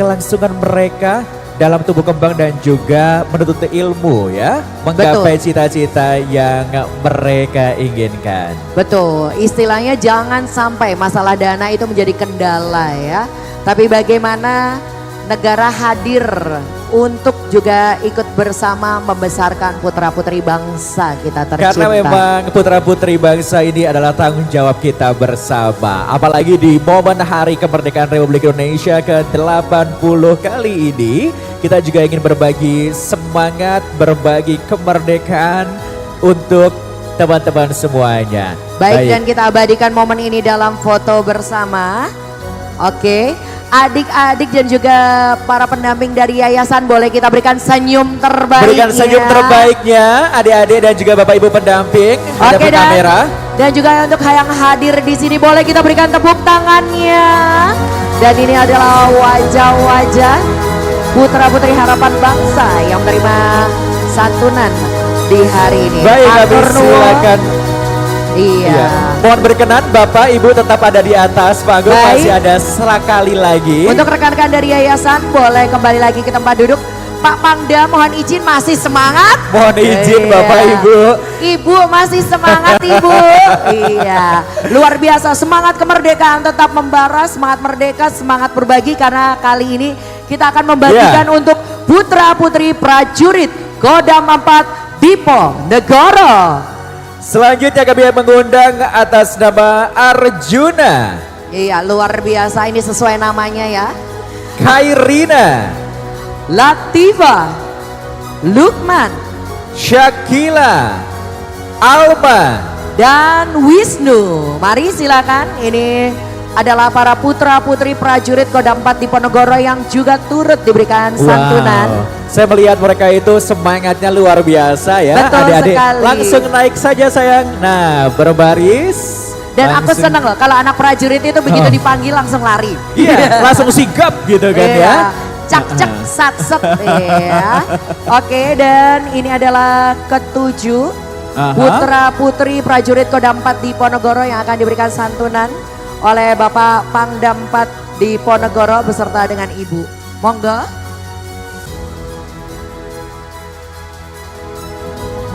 A: kelangsungan mereka dalam tumbuh kembang dan juga menuntut ilmu ya. Menggapai cita-cita yang mereka inginkan.
B: Betul, istilahnya jangan sampai masalah dana itu menjadi kendala ya. Tapi bagaimana negara hadir untuk juga ikut bersama membesarkan putra-putri bangsa kita tercinta.
A: Karena memang putra-putri bangsa ini adalah tanggung jawab kita bersama. Apalagi di momen Hari Kemerdekaan Republik Indonesia ke-80 kali ini. Kita juga ingin berbagi semangat, berbagi kemerdekaan untuk teman-teman semuanya.
B: Baik, dan kita abadikan momen ini dalam foto bersama. Oke. Adik-adik dan juga para pendamping dari yayasan boleh kita berikan senyum terbaiknya.
A: Berikan senyum terbaiknya adik-adik dan juga Bapak Ibu pendamping.
B: Oke,
A: kamera.
B: Dan juga untuk yang hadir di sini boleh kita berikan tepuk tangannya. Dan ini adalah wajah-wajah putra-putri harapan bangsa yang menerima santunan di hari ini.
A: Baik, kami silakan.
B: Iya.
A: Mohon berkenan Bapak Ibu tetap ada di atas panggung. Masih ada sekali lagi.
B: Untuk rekan-rekan dari yayasan boleh kembali lagi ke tempat duduk. Pak Pangdam mohon izin masih semangat.
A: Mohon izin Bapak Ibu.
B: Ibu masih semangat Ibu. Iya. Luar biasa, semangat kemerdekaan tetap membara, semangat merdeka, semangat berbagi karena kali ini kita akan membagikan untuk putra-putri prajurit Kodam 4 Diponegoro.
A: Selanjutnya kami mengundang atas nama Arjuna.
B: Iya, luar biasa, ini sesuai namanya ya.
A: Khairina,
B: Latifa, Lukman,
A: Syakila, Alma,
B: dan Wisnu. Mari silakan, ini adalah para putra-putri prajurit Kodam 4 Diponegoro yang juga turut diberikan santunan.
A: Saya melihat mereka itu semangatnya luar biasa ya.
B: Betul
A: adik-adik.
B: sekali.
A: Langsung naik saja sayang. Nah, berbaris.
B: Dan aku
A: Langsung.
B: seneng loh kalau anak prajurit itu begitu dipanggil langsung lari.
A: Iya, langsung sigap gitu kan ya.
B: Cak cak sat set ya. Oke, dan ini adalah ketujuh putra putri prajurit Kodam 4 di Ponorogo yang akan diberikan santunan oleh Bapak Pangdam 4 di Ponorogo beserta dengan Ibu. Monggo.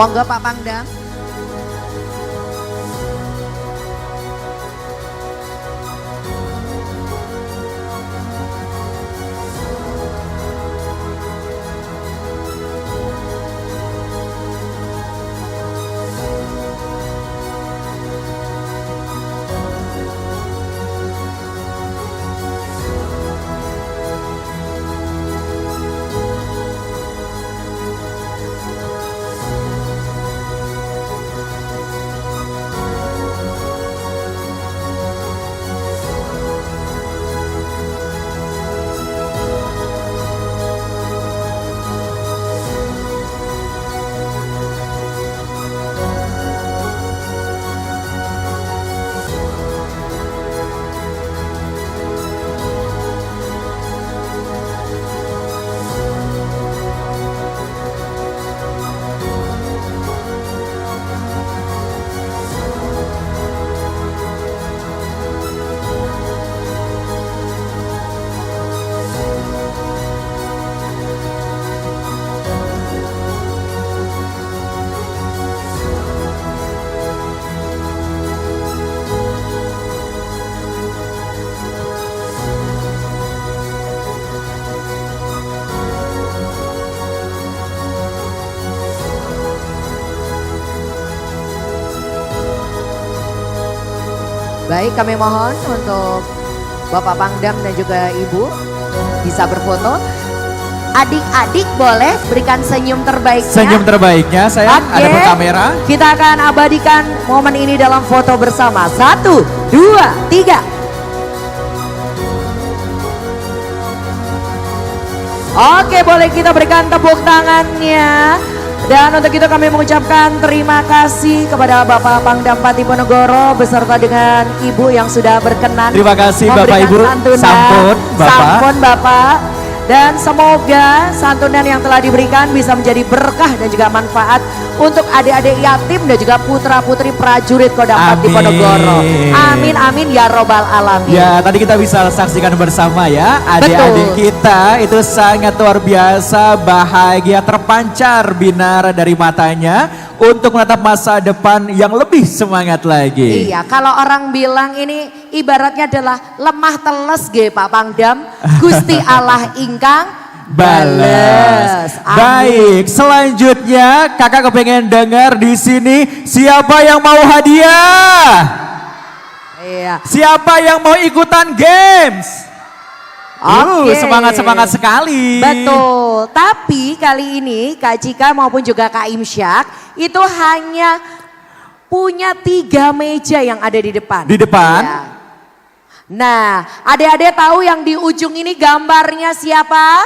B: Monggo Pak Pangdam. Baik, kami mohon untuk Bapak Pangdam dan juga Ibu bisa berfoto. Adik-adik boleh berikan senyum terbaiknya.
A: Senyum terbaiknya saya ada per kamera.
B: Kita akan abadikan momen ini dalam foto bersama. 1, 2, 3. Oke, boleh kita berikan tepuk tangannya. Dan untuk itu kami mengucapkan terima kasih kepada Bapak Pangdam 4 Ponorogo beserta dengan Ibu yang sudah berkenan.
A: Terima kasih Bapak Ibu. Sampun Bapak.
B: Sampun Bapak. Dan semoga santunan yang telah diberikan bisa menjadi berkah dan juga manfaat untuk adik-adik yatim dan juga putra-putri prajurit Kodam 4 di Ponorogo. Amin amin ya robbal alamin.
A: Ya, tadi kita bisa saksikan bersama ya, adik-adik kita itu sangat luar biasa, bahagia, terpancar binar dari matanya untuk menatap masa depan yang lebih semangat lagi.
B: Iya, kalau orang bilang ini ibaratnya adalah lemah teles ge Pak Pangdam, Gusti Allah ingkang
A: balas. Baik, selanjutnya kakak kepengen dengar di sini siapa yang mau hadiah?
B: Iya.
A: Siapa yang mau ikutan games? Semangat sekali.
B: Betul, tapi kali ini Kak Cika maupun juga Kak Imsyak itu hanya punya 3 meja yang ada di depan.
A: Di depan?
B: Ya. Nah, adik-adik tahu yang di ujung ini gambarnya siapa?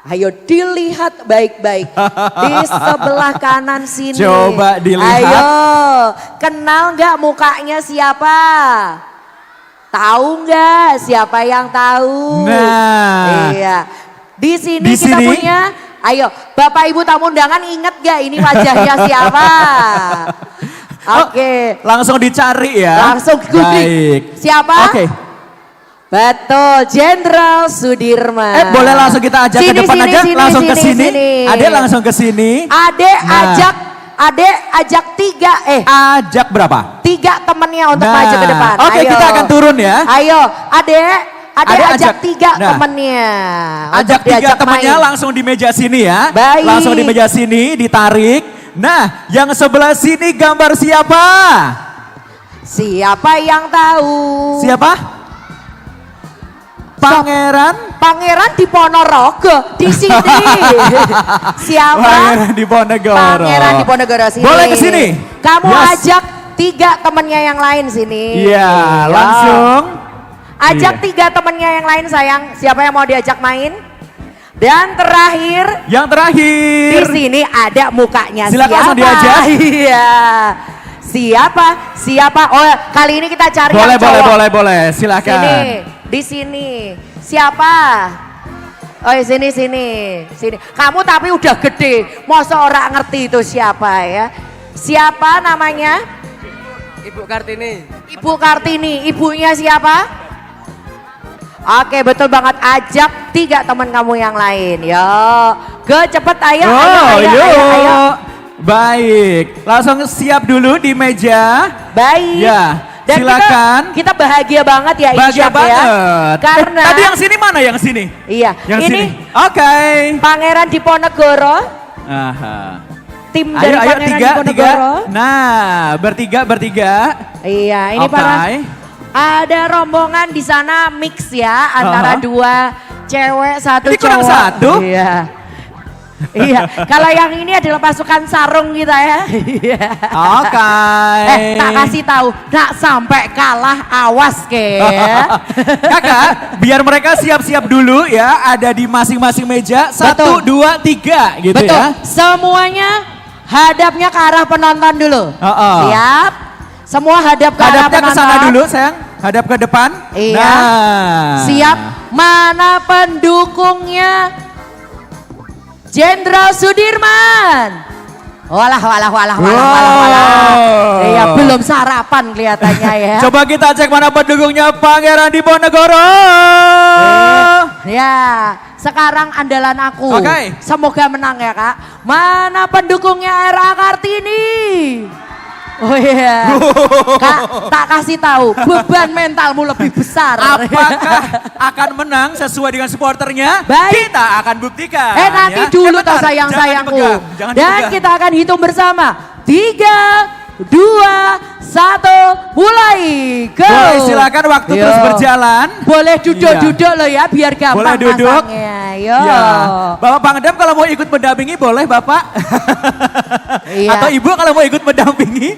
B: Ayo dilihat baik-baik di sebelah kanan sini.
A: Coba dilihat.
B: Ayo, kenal nggak mukanya siapa? Tahu nggak siapa yang tahu?
A: Nah,
B: iya. Di sini kita punya. Ayo, Bapak Ibu tamu undangan inget gak ini wajahnya siapa? Oke.
A: Langsung dicari ya.
B: Langsung googling. Siapa?
A: Oke.
B: Betul, Jenderal Sudirman.
A: Boleh langsung kita ajak ke depan aja, langsung ke sini. Adek langsung ke sini.
B: Adek ajak 3
A: ajak berapa?
B: 3 temennya untuk maju ke depan.
A: Oke, kita akan turun ya.
B: Ayo, adek ajak 3 temennya.
A: Ajak 3 temennya langsung di meja sini ya.
B: Baik.
A: Langsung di meja sini, ditarik. Nah, yang sebelah sini gambar siapa?
B: Siapa yang tahu?
A: Siapa?
B: Pangeran di Ponorogo di sini. Siapa?
A: Pangeran di Ponorogo.
B: Pangeran di Ponorogo sini.
A: Boleh ke sini?
B: Kamu ajak 3 temennya yang lain sini.
A: Iya, langsung.
B: Ajak 3 temennya yang lain sayang. Siapa yang mau diajak main? Dan terakhir.
A: Yang terakhir.
B: Di sini ada mukanya.
A: Silakan
B: siapa?
A: langsung diajak.
B: Iya. Siapa? Siapa? Oh, kali ini kita cari
A: Boleh,
B: yang cowok.
A: boleh. Silakan.
B: Sini, di sini. Siapa? Oh, sini. Kamu tapi udah gede, masa orang ngerti itu siapa ya? Siapa namanya?
D: Ibu Kartini.
B: Ibu Kartini. Ibunya siapa? Oke, betul banget. Ajak 3 teman kamu yang lain. Yo, cepet ayo, ayo.
A: Baik, langsung siap dulu di meja.
B: Baik.
A: Ya,
B: Dan
A: silakan.
B: kita bahagia banget ya
A: Bahagia
B: Insyaf ya.
A: banget.
B: Karena
A: Tadi yang sini mana yang sini?
B: Iya,
A: Yang
B: ini
A: sini. Oke.
B: Pangeran Diponegoro.
A: Aha.
B: Tim dari
A: Ayo
B: Pangeran
A: 3.
B: Diponegoro.
A: Nah, bertiga.
B: Iya, ini
A: Oke.
B: para ada rombongan di sana mix ya antara 2 cewek 1
A: Ini kurang
B: cowok.
A: 1?
B: Iya. Iya, kalau yang ini adalah pasukan sarung kita ya. Iya.
A: Oke.
B: Tak kasih tahu, nak sampai kalah awas ke.
A: Kakak, biar mereka siap-siap dulu ya, ada di masing-masing meja. 1,
B: Betul.
A: 2, 3 gitu
B: Betul,
A: ya.
B: semuanya hadapnya ke arah penonton dulu. Siap? Semua hadap ke arah
A: Hadapnya ke
B: penonton.
A: sana dulu sayang, hadap ke depan.
B: Iya.
A: Nah.
B: Siap? Mana pendukungnya? Jenderal Sudirman. Walah. Iya, belum sarapan kelihatannya ya.
A: Coba kita cek mana pendukungnya Pangeran Diponegoro.
B: Ya, sekarang andalan aku.
A: Oke.
B: Semoga menang ya Kak. Mana pendukungnya RA Kartini? Oh iya, Kak, tak kasih tahu, beban mentalmu lebih besar.
A: Apakah akan menang sesuai dengan supporternya?
B: Baik.
A: Kita akan buktikan.
B: Nanti
A: ya.
B: dulu
A: Bentar,
B: toh sayang-sayangku.
A: jangan
B: Dan
A: dipegang.
B: kita akan hitung bersama. 3, 2, 1, mulai. Go.
A: Boleh silakan waktu
B: Yo.
A: terus berjalan.
B: Boleh duduk-duduk loh ya, biar gampang
A: Boleh duduk.
B: pasangnya. Yo.
A: Ya. Bapak Pangdam kalau mau ikut mendampingi boleh Bapak.
B: Iya.
A: Atau Ibu kalau mau ikut mendampingi.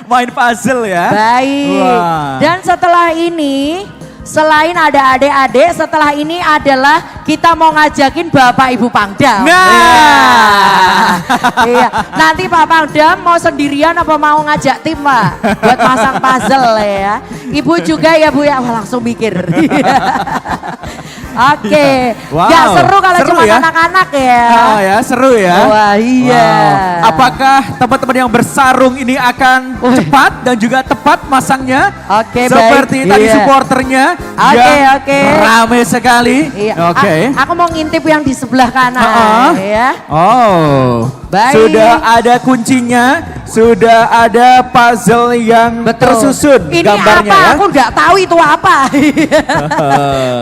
A: Main puzzle ya.
B: Baik.
A: Wah.
B: Dan setelah ini, selain ada adik-adik, setelah ini adalah kita mau ngajakin Bapak Ibu Pangdam.
A: Nah.
B: Iya. Nanti Pak Pangdam mau sendirian apa mau ngajak tim Pak? Buat pasang puzzle ya. Ibu juga ya Bu ya. Wah, langsung mikir. Oke.
A: Wow.
B: Gak seru kalau
A: Seru
B: cuma
A: ya?
B: anak-anak ya.
A: Oh ya, seru ya.
B: Wah iya.
A: Wow. Apakah teman-teman yang bersarung ini akan cepat dan juga tepat masangnya?
B: Oke,
A: Seperti
B: baik.
A: tadi
B: Iya.
A: supporternya
B: Oke,
A: yang
B: oke.
A: rame sekali.
B: Iya.
A: Oke.
B: Aku mau ngintip yang di sebelah kanan ya.
A: Oh,
B: Baik.
A: sudah ada kuncinya, sudah ada puzzle yang tersusun
B: Ini
A: gambarnya
B: apa?
A: ya.
B: Aku nggak tahu itu apa.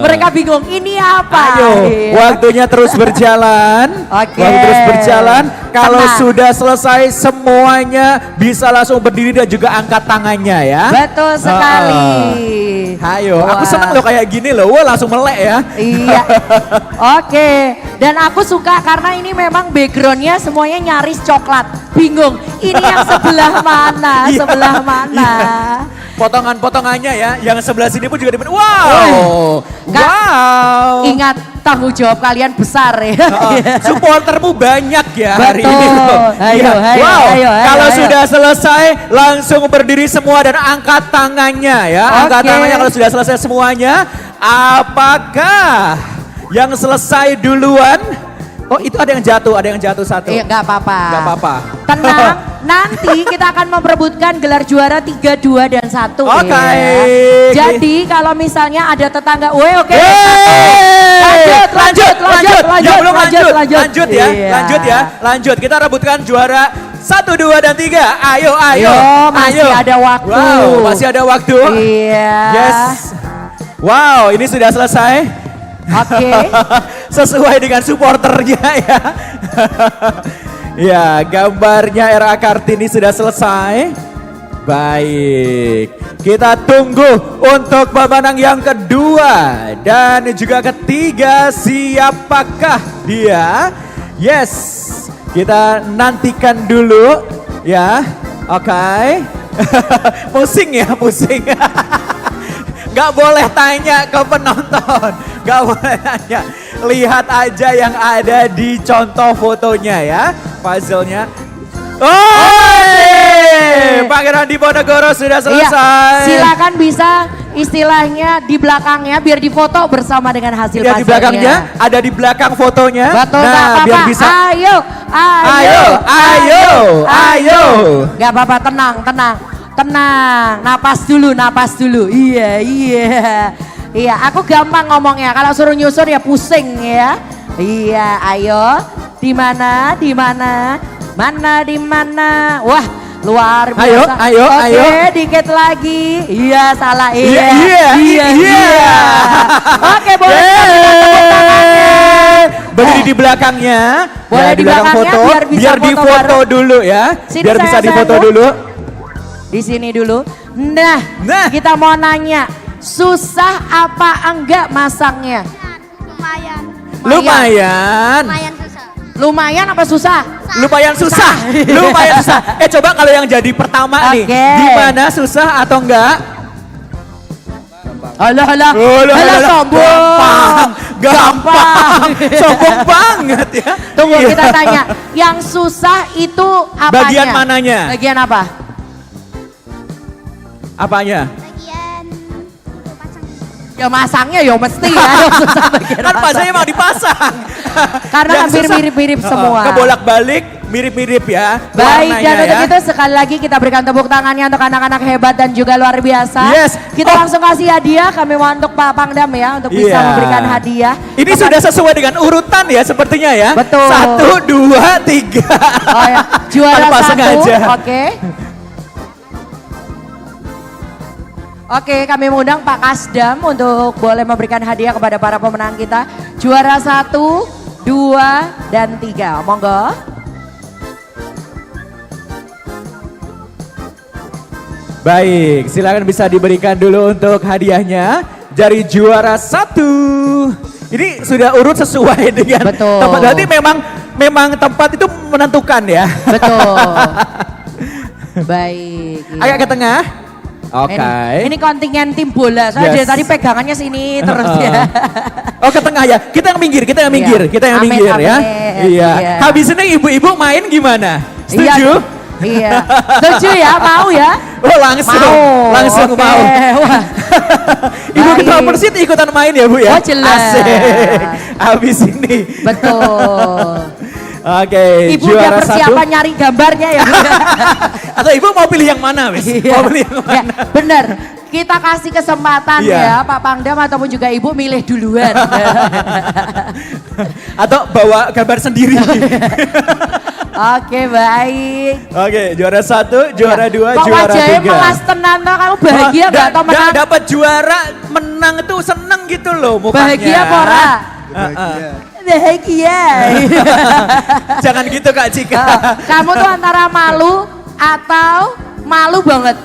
B: Mereka bingung. Ini apa?
A: Ayo,
B: Iya.
A: waktunya terus berjalan.
B: Oke.
A: Waktu terus berjalan. Kalau
B: Tenang.
A: sudah selesai semuanya bisa langsung berdiri dan juga angkat tangannya ya.
B: Betul sekali.
A: Ayo, aku
B: Wah.
A: senang loh kayak gini loh. Wah, langsung melek ya.
B: Iya. Oke. Dan aku suka karena ini memang backgroundnya semuanya nyaris coklat. Bingung. Ini yang sebelah mana?
A: Iya,
B: Sebelah mana?
A: iya. Potongan-potongannya ya. Yang sebelah sini pun juga di. Wow.
B: Kak,
A: Wow.
B: Ingat tanggung jawab kalian besar ya.
A: Supportermu banyak ya hari
B: Betul.
A: ini.
B: Ayo,
A: Iya.
B: ayo,
A: Wow.
B: ayo, ayo,
A: Kalau
B: ayo.
A: sudah selesai langsung berdiri semua dan angkat tangannya ya. Angkat
B: Oke.
A: tangannya kalau sudah selesai semuanya. Apakah yang selesai duluan? Oh, itu ada yang jatuh satu.
B: Iya, nggak apa-apa.
A: Nggak apa-apa.
B: Tenang, nanti kita akan memperebutkan gelar juara 3, 2, dan 1.
A: Oke.
B: Ya. Jadi kalau misalnya ada tetangga, oke.
A: Yeay.
B: Lanjut.
A: Ya, belum lanjut ya.
B: Iya.
A: Lanjut. Kita rebutkan juara 1, 2, dan 3. Ayo.
B: Masih ada waktu.
A: Wow, masih ada waktu.
B: Iya.
A: Yes. Wow, ini sudah selesai.
B: Oke.
A: Sesuai dengan supporternya ya. Ya, gambarnya RA Kartini sudah selesai. Baik, kita tunggu untuk pemenang yang kedua dan juga ketiga, siapakah dia? Yes, kita nantikan dulu ya. Oke. Pusing. Gak boleh tanya ke penonton, gak boleh tanya. Lihat aja yang ada di contoh fotonya ya, puzzle-nya. Oh, Pangeran Diponegoro sudah
B: Iya,
A: selesai.
B: silakan bisa istilahnya di belakangnya biar difoto bersama dengan hasil
A: Ya, di belakangnya, ada di belakang fotonya.
B: Betul,
A: nah,
B: gak apa-apa.
A: biar bisa.
B: Ayo. Gak apa-apa, tenang. Napas dulu. Iya, aku gampang ngomongnya. Kalau suruh nyusun ya pusing ya. Iya, ayo. Di mana? Wah, luar biasa.
A: Ayo.
B: Oke, dikit lagi. Iya, salah. Iya. Oke, boleh kita berikan tepuk tangannya.
A: Berdiri di belakangnya.
B: Boleh
A: Ya,
B: di belakangnya
A: foto,
B: biar bisa foto
A: difoto
B: bareng.
A: dulu ya.
B: Sini
A: biar bisa
B: sayang,
A: difoto
B: sayangku.
A: dulu.
B: Di sini dulu. Nah, kita mau nanya, susah apa enggak masangnya?
A: Lumayan.
B: Lumayan apa susah?
A: Lumayan susah. Coba kalau yang jadi pertama nih,
B: Oke.
A: gimana susah atau enggak?
B: Alah,
A: Gampang. Sombong banget ya.
B: Tunggu,
A: Iya.
B: kita tanya. Yang susah itu apanya?
A: Bagian mananya?
B: Bagian apa?
A: Apanya?
B: Ya masangnya ya mesti ya. Yang susah bagian
A: Kan pasangnya
B: masangnya.
A: emang dipasang.
B: Karena
A: Yang
B: hampir
A: susah,
B: mirip-mirip semua.
A: Kebolak-balik mirip-mirip ya.
B: Baik,
A: warnanya
B: dan untuk
A: ya.
B: itu sekali lagi kita berikan tepuk tangannya untuk anak-anak hebat dan juga luar biasa.
A: Yes.
B: Kita langsung kasih hadiah, kami mau untuk Pak Pangdam ya, untuk bisa
A: Iya.
B: memberikan hadiah.
A: Ini sudah sesuai dengan urutan ya sepertinya ya.
B: Betul.
A: 1, 2, 3.
B: Oh ya, juara
A: Tanpa
B: 1,
A: sengaja.
B: oke. Oke, kami mengundang Pak Kasdam untuk boleh memberikan hadiah kepada para pemenang kita. Juara 1, 2, dan 3. Monggo.
A: Baik, silakan bisa diberikan dulu untuk hadiahnya dari juara 1. Ini sudah urut sesuai dengan
B: Betul.
A: tempat. Berarti memang tempat itu menentukan ya.
B: Betul. Baik. iya.
A: Agak ke tengah. Oke.
B: Ini kontingen tim bola. Saya
A: Yes.
B: dari tadi pegangannya sini terus ya.
A: Oh, ke tengah ya. Kita yang minggir.
B: Iya. Amin,
A: minggir ya.
B: amin.
A: Iya.
B: Iya.
A: Habis ini ibu-ibu main gimana? Setuju?
B: Iya. Setuju ya, mau ya?
A: Oh, langsung.
B: Mau.
A: Langsung
B: Oke.
A: mau.
B: Wah.
A: Ibu
B: Baik.
A: Ketua Persit ikutan main ya Bu ya?
B: Oh, jelas.
A: Asik. Habis ini.
B: Betul.
A: Oke,
B: Ibu udah
A: juara
B: persiapan nyari gambarnya ya. Bu?
A: Atau ibu mau pilih yang mana, Wis?
B: Iya.
A: Mau pilih yang
B: Ya,
A: mana?
B: bener. Kita kasih kesempatan
A: Iya.
B: ya Pak Pangdam ataupun juga Ibu milih duluan.
A: Atau bawa gambar sendiri.
B: Oke, baik.
A: Oke, juara 1, juara 2,
B: Kok
A: juara
B: wajahnya
A: 3.
B: melas tenan toh, kamu bahagia nggak toh menang?
A: Dapat juara, menang itu seneng gitu loh mukanya.
B: Bahagia apa ora? Bahagia.
A: Jangan gitu Kak Cika.
B: Kamu tuh antara malu atau malu banget?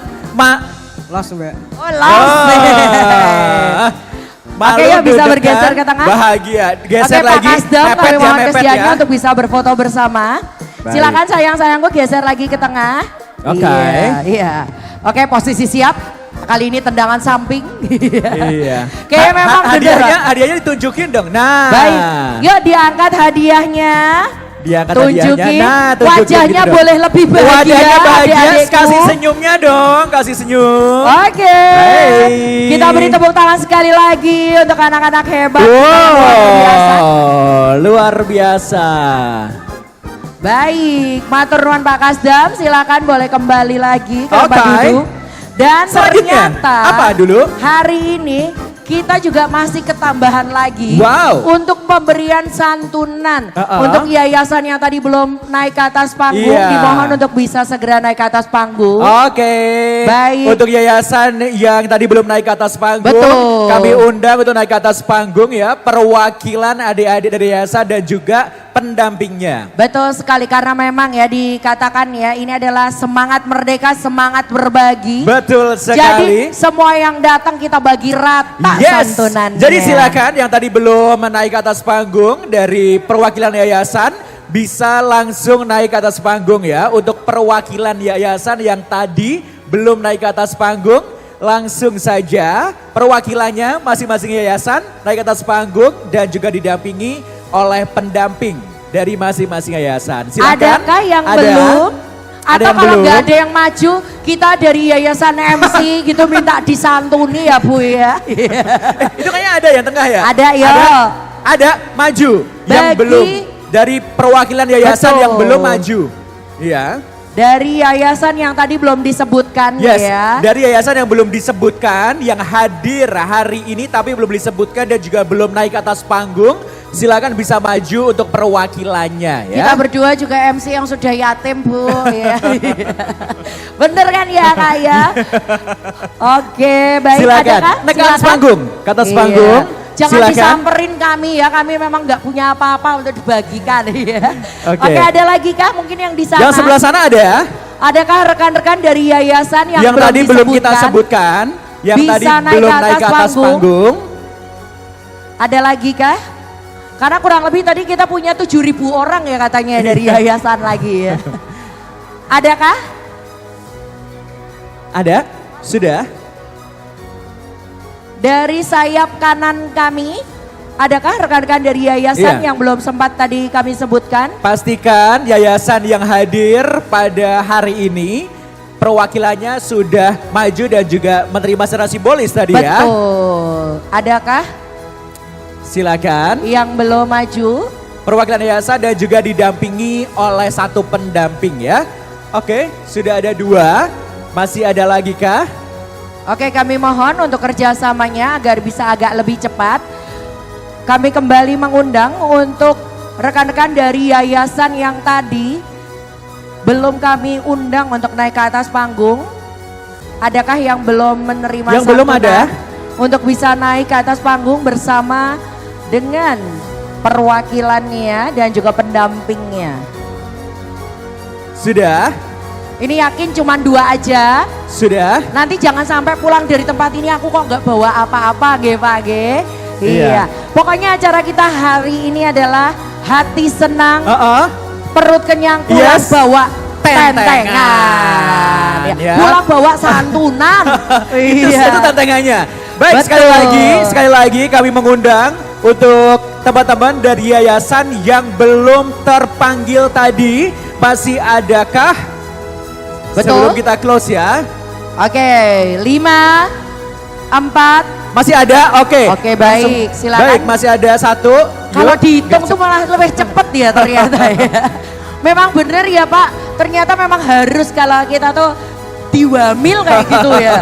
D: Langsung ya.
B: Oh, lost.
A: Malu,
B: Oke, ya bisa
A: deg-degan,
B: bergeser ke tengah.
A: Bahagia. Geser
B: Oke,
A: lagi.
B: Pak Kasdam,
A: mepet
B: kami
A: ya,
B: mohon
A: mepet
B: kesediaannya
A: ya.
B: untuk bisa berfoto bersama.
A: Baik.
B: Silakan sayang-sayangku geser lagi ke tengah.
A: Oke.
B: Iya. Oke, posisi siap. Kali ini tendangan samping.
A: Iya.
B: Kayak memang beneran.
A: Hadiahnya ditunjukin dong. Nah.
B: Baik, yuk diangkat hadiahnya.
A: Diangkat
B: Tunjukin,
A: hadiahnya. Nah, tunjukin
B: wajahnya
A: gitu dong.
B: boleh lebih bahagia.
A: Wajahnya bahagia,
B: adik-adikku.
A: kasih senyumnya dong, kasih senyum.
B: Oke,
A: Baik.
B: kita beri tepuk tangan sekali lagi untuk anak-anak hebat. Luar biasa.
A: Wow, luar biasa.
B: Baik, matur nuwun Pak Kasdam, silakan boleh kembali lagi ke tempat
A: Oke.
B: duduk. Dan
A: Selanjutnya,
B: ternyata
A: apa dulu?
B: hari ini kita juga masih ketambahan lagi
A: Wow.
B: untuk pemberian santunan
A: Uh-uh.
B: untuk yayasan yang tadi belum naik ke atas panggung.
A: Iya.
B: Dimohon untuk bisa segera naik ke atas panggung.
A: Oke.
B: Baik.
A: Untuk yayasan yang tadi belum naik ke atas panggung,
B: Betul.
A: kami undang untuk naik ke atas panggung ya, perwakilan adik-adik dari yayasan dan juga pendampingnya.
B: Betul sekali, karena memang ya dikatakan ya ini adalah semangat merdeka, semangat berbagi.
A: Betul sekali.
B: Jadi semua yang datang kita bagi rata
A: Yes.
B: santunannya.
A: Jadi silakan yang tadi belum naik ke atas panggung dari perwakilan yayasan bisa langsung naik ke atas panggung ya. Untuk perwakilan yayasan yang tadi belum naik ke atas panggung, langsung saja perwakilannya masing-masing yayasan naik ke atas panggung dan juga didampingi oleh pendamping dari masing-masing yayasan. Silakan.
B: Adakah yang
A: Ada?
B: belum? Atau
A: yang
B: kalau
A: belum?
B: nggak ada yang maju, kita dari Yayasan MC gitu minta disantuni ya Bu ya.
A: Itu kayaknya ada yang tengah ya?
B: Ada ya.
A: Ada maju yang
B: Bagi-
A: belum dari perwakilan yayasan
B: Betul.
A: yang belum maju. Iya.
B: Dari yayasan yang tadi belum disebutkan
A: Yes,
B: ya.
A: dari yayasan yang belum disebutkan, yang hadir hari ini tapi belum disebutkan dan juga belum naik ke atas panggung, silakan bisa maju untuk perwakilannya ya.
B: Kita berdua juga MC yang sudah yatim Bu. Ya. Bener kan ya Kak ya? Oke baik.
A: Silakan,
B: Adakah?
A: naik ke atas
B: Silakan.
A: panggung, ke atas
B: Iya.
A: panggung.
B: Jangan
A: Silakan.
B: disamperin kami ya, kami memang nggak punya apa-apa untuk dibagikan ya.
A: Oke.
B: Oke, ada lagi kah mungkin yang di sana?
A: Yang sebelah sana ada
B: Adakah rekan-rekan dari yayasan yang, belum
A: tadi belum kita
B: disebutkan?
A: sebutkan, yang
B: Bisa
A: tadi
B: naik
A: belum
B: ke
A: naik ke
B: atas
A: atas panggung.
B: Ada lagi kah? Karena kurang lebih tadi kita punya 7.000 orang ya katanya dari yayasan lagi ya. Adakah?
A: Ada? Sudah?
B: Dari sayap kanan kami, adakah rekan-rekan dari yayasan
A: Iya.
B: yang belum sempat tadi kami sebutkan?
A: Pastikan yayasan yang hadir pada hari ini perwakilannya sudah maju dan juga menerima secara simbolis tadi ya.
B: Betul. Adakah
A: Silakan.
B: yang belum maju?
A: Perwakilan yayasan dan juga didampingi oleh satu pendamping ya. Oke, sudah ada 2. Masih ada lagi kah?
B: Oke, kami mohon untuk kerjasamanya agar bisa agak lebih cepat. Kami kembali mengundang untuk rekan-rekan dari yayasan yang tadi belum kami undang untuk naik ke atas panggung. Adakah yang belum menerima
A: Yang belum
B: santunan
A: ada?
B: untuk bisa naik ke atas panggung bersama dengan perwakilannya dan juga pendampingnya?
A: Sudah?
B: Ini yakin cuma 2 aja.
A: Sudah?
B: Nanti jangan sampai pulang dari tempat ini aku kok nggak bawa apa-apa, nggih Pak nggih.
A: Iya.
B: Iya. Pokoknya acara kita hari ini adalah hati senang, perut kenyang, pulang
A: Yes.
B: bawa
A: Tentengan.
B: tentengan. Ya.
A: Ya.
B: Pulang bawa santunan.
A: Itu
B: Iya.
A: tantangannya. Baik,
B: Betul.
A: sekali lagi kami mengundang untuk teman-teman dari yayasan yang belum terpanggil tadi. Masih adakah?
B: Betul.
A: Sebelum kita close ya.
B: Oke, 5, 4.
A: Masih ada? Oke.
B: Oke, baik. Silakan.
A: Baik, masih ada 1.
B: Kalau dihitung tuh malah lebih cepet ya ternyata ya. Memang bener ya Pak, ternyata memang harus kalau kita tuh diwamil kayak gitu ya.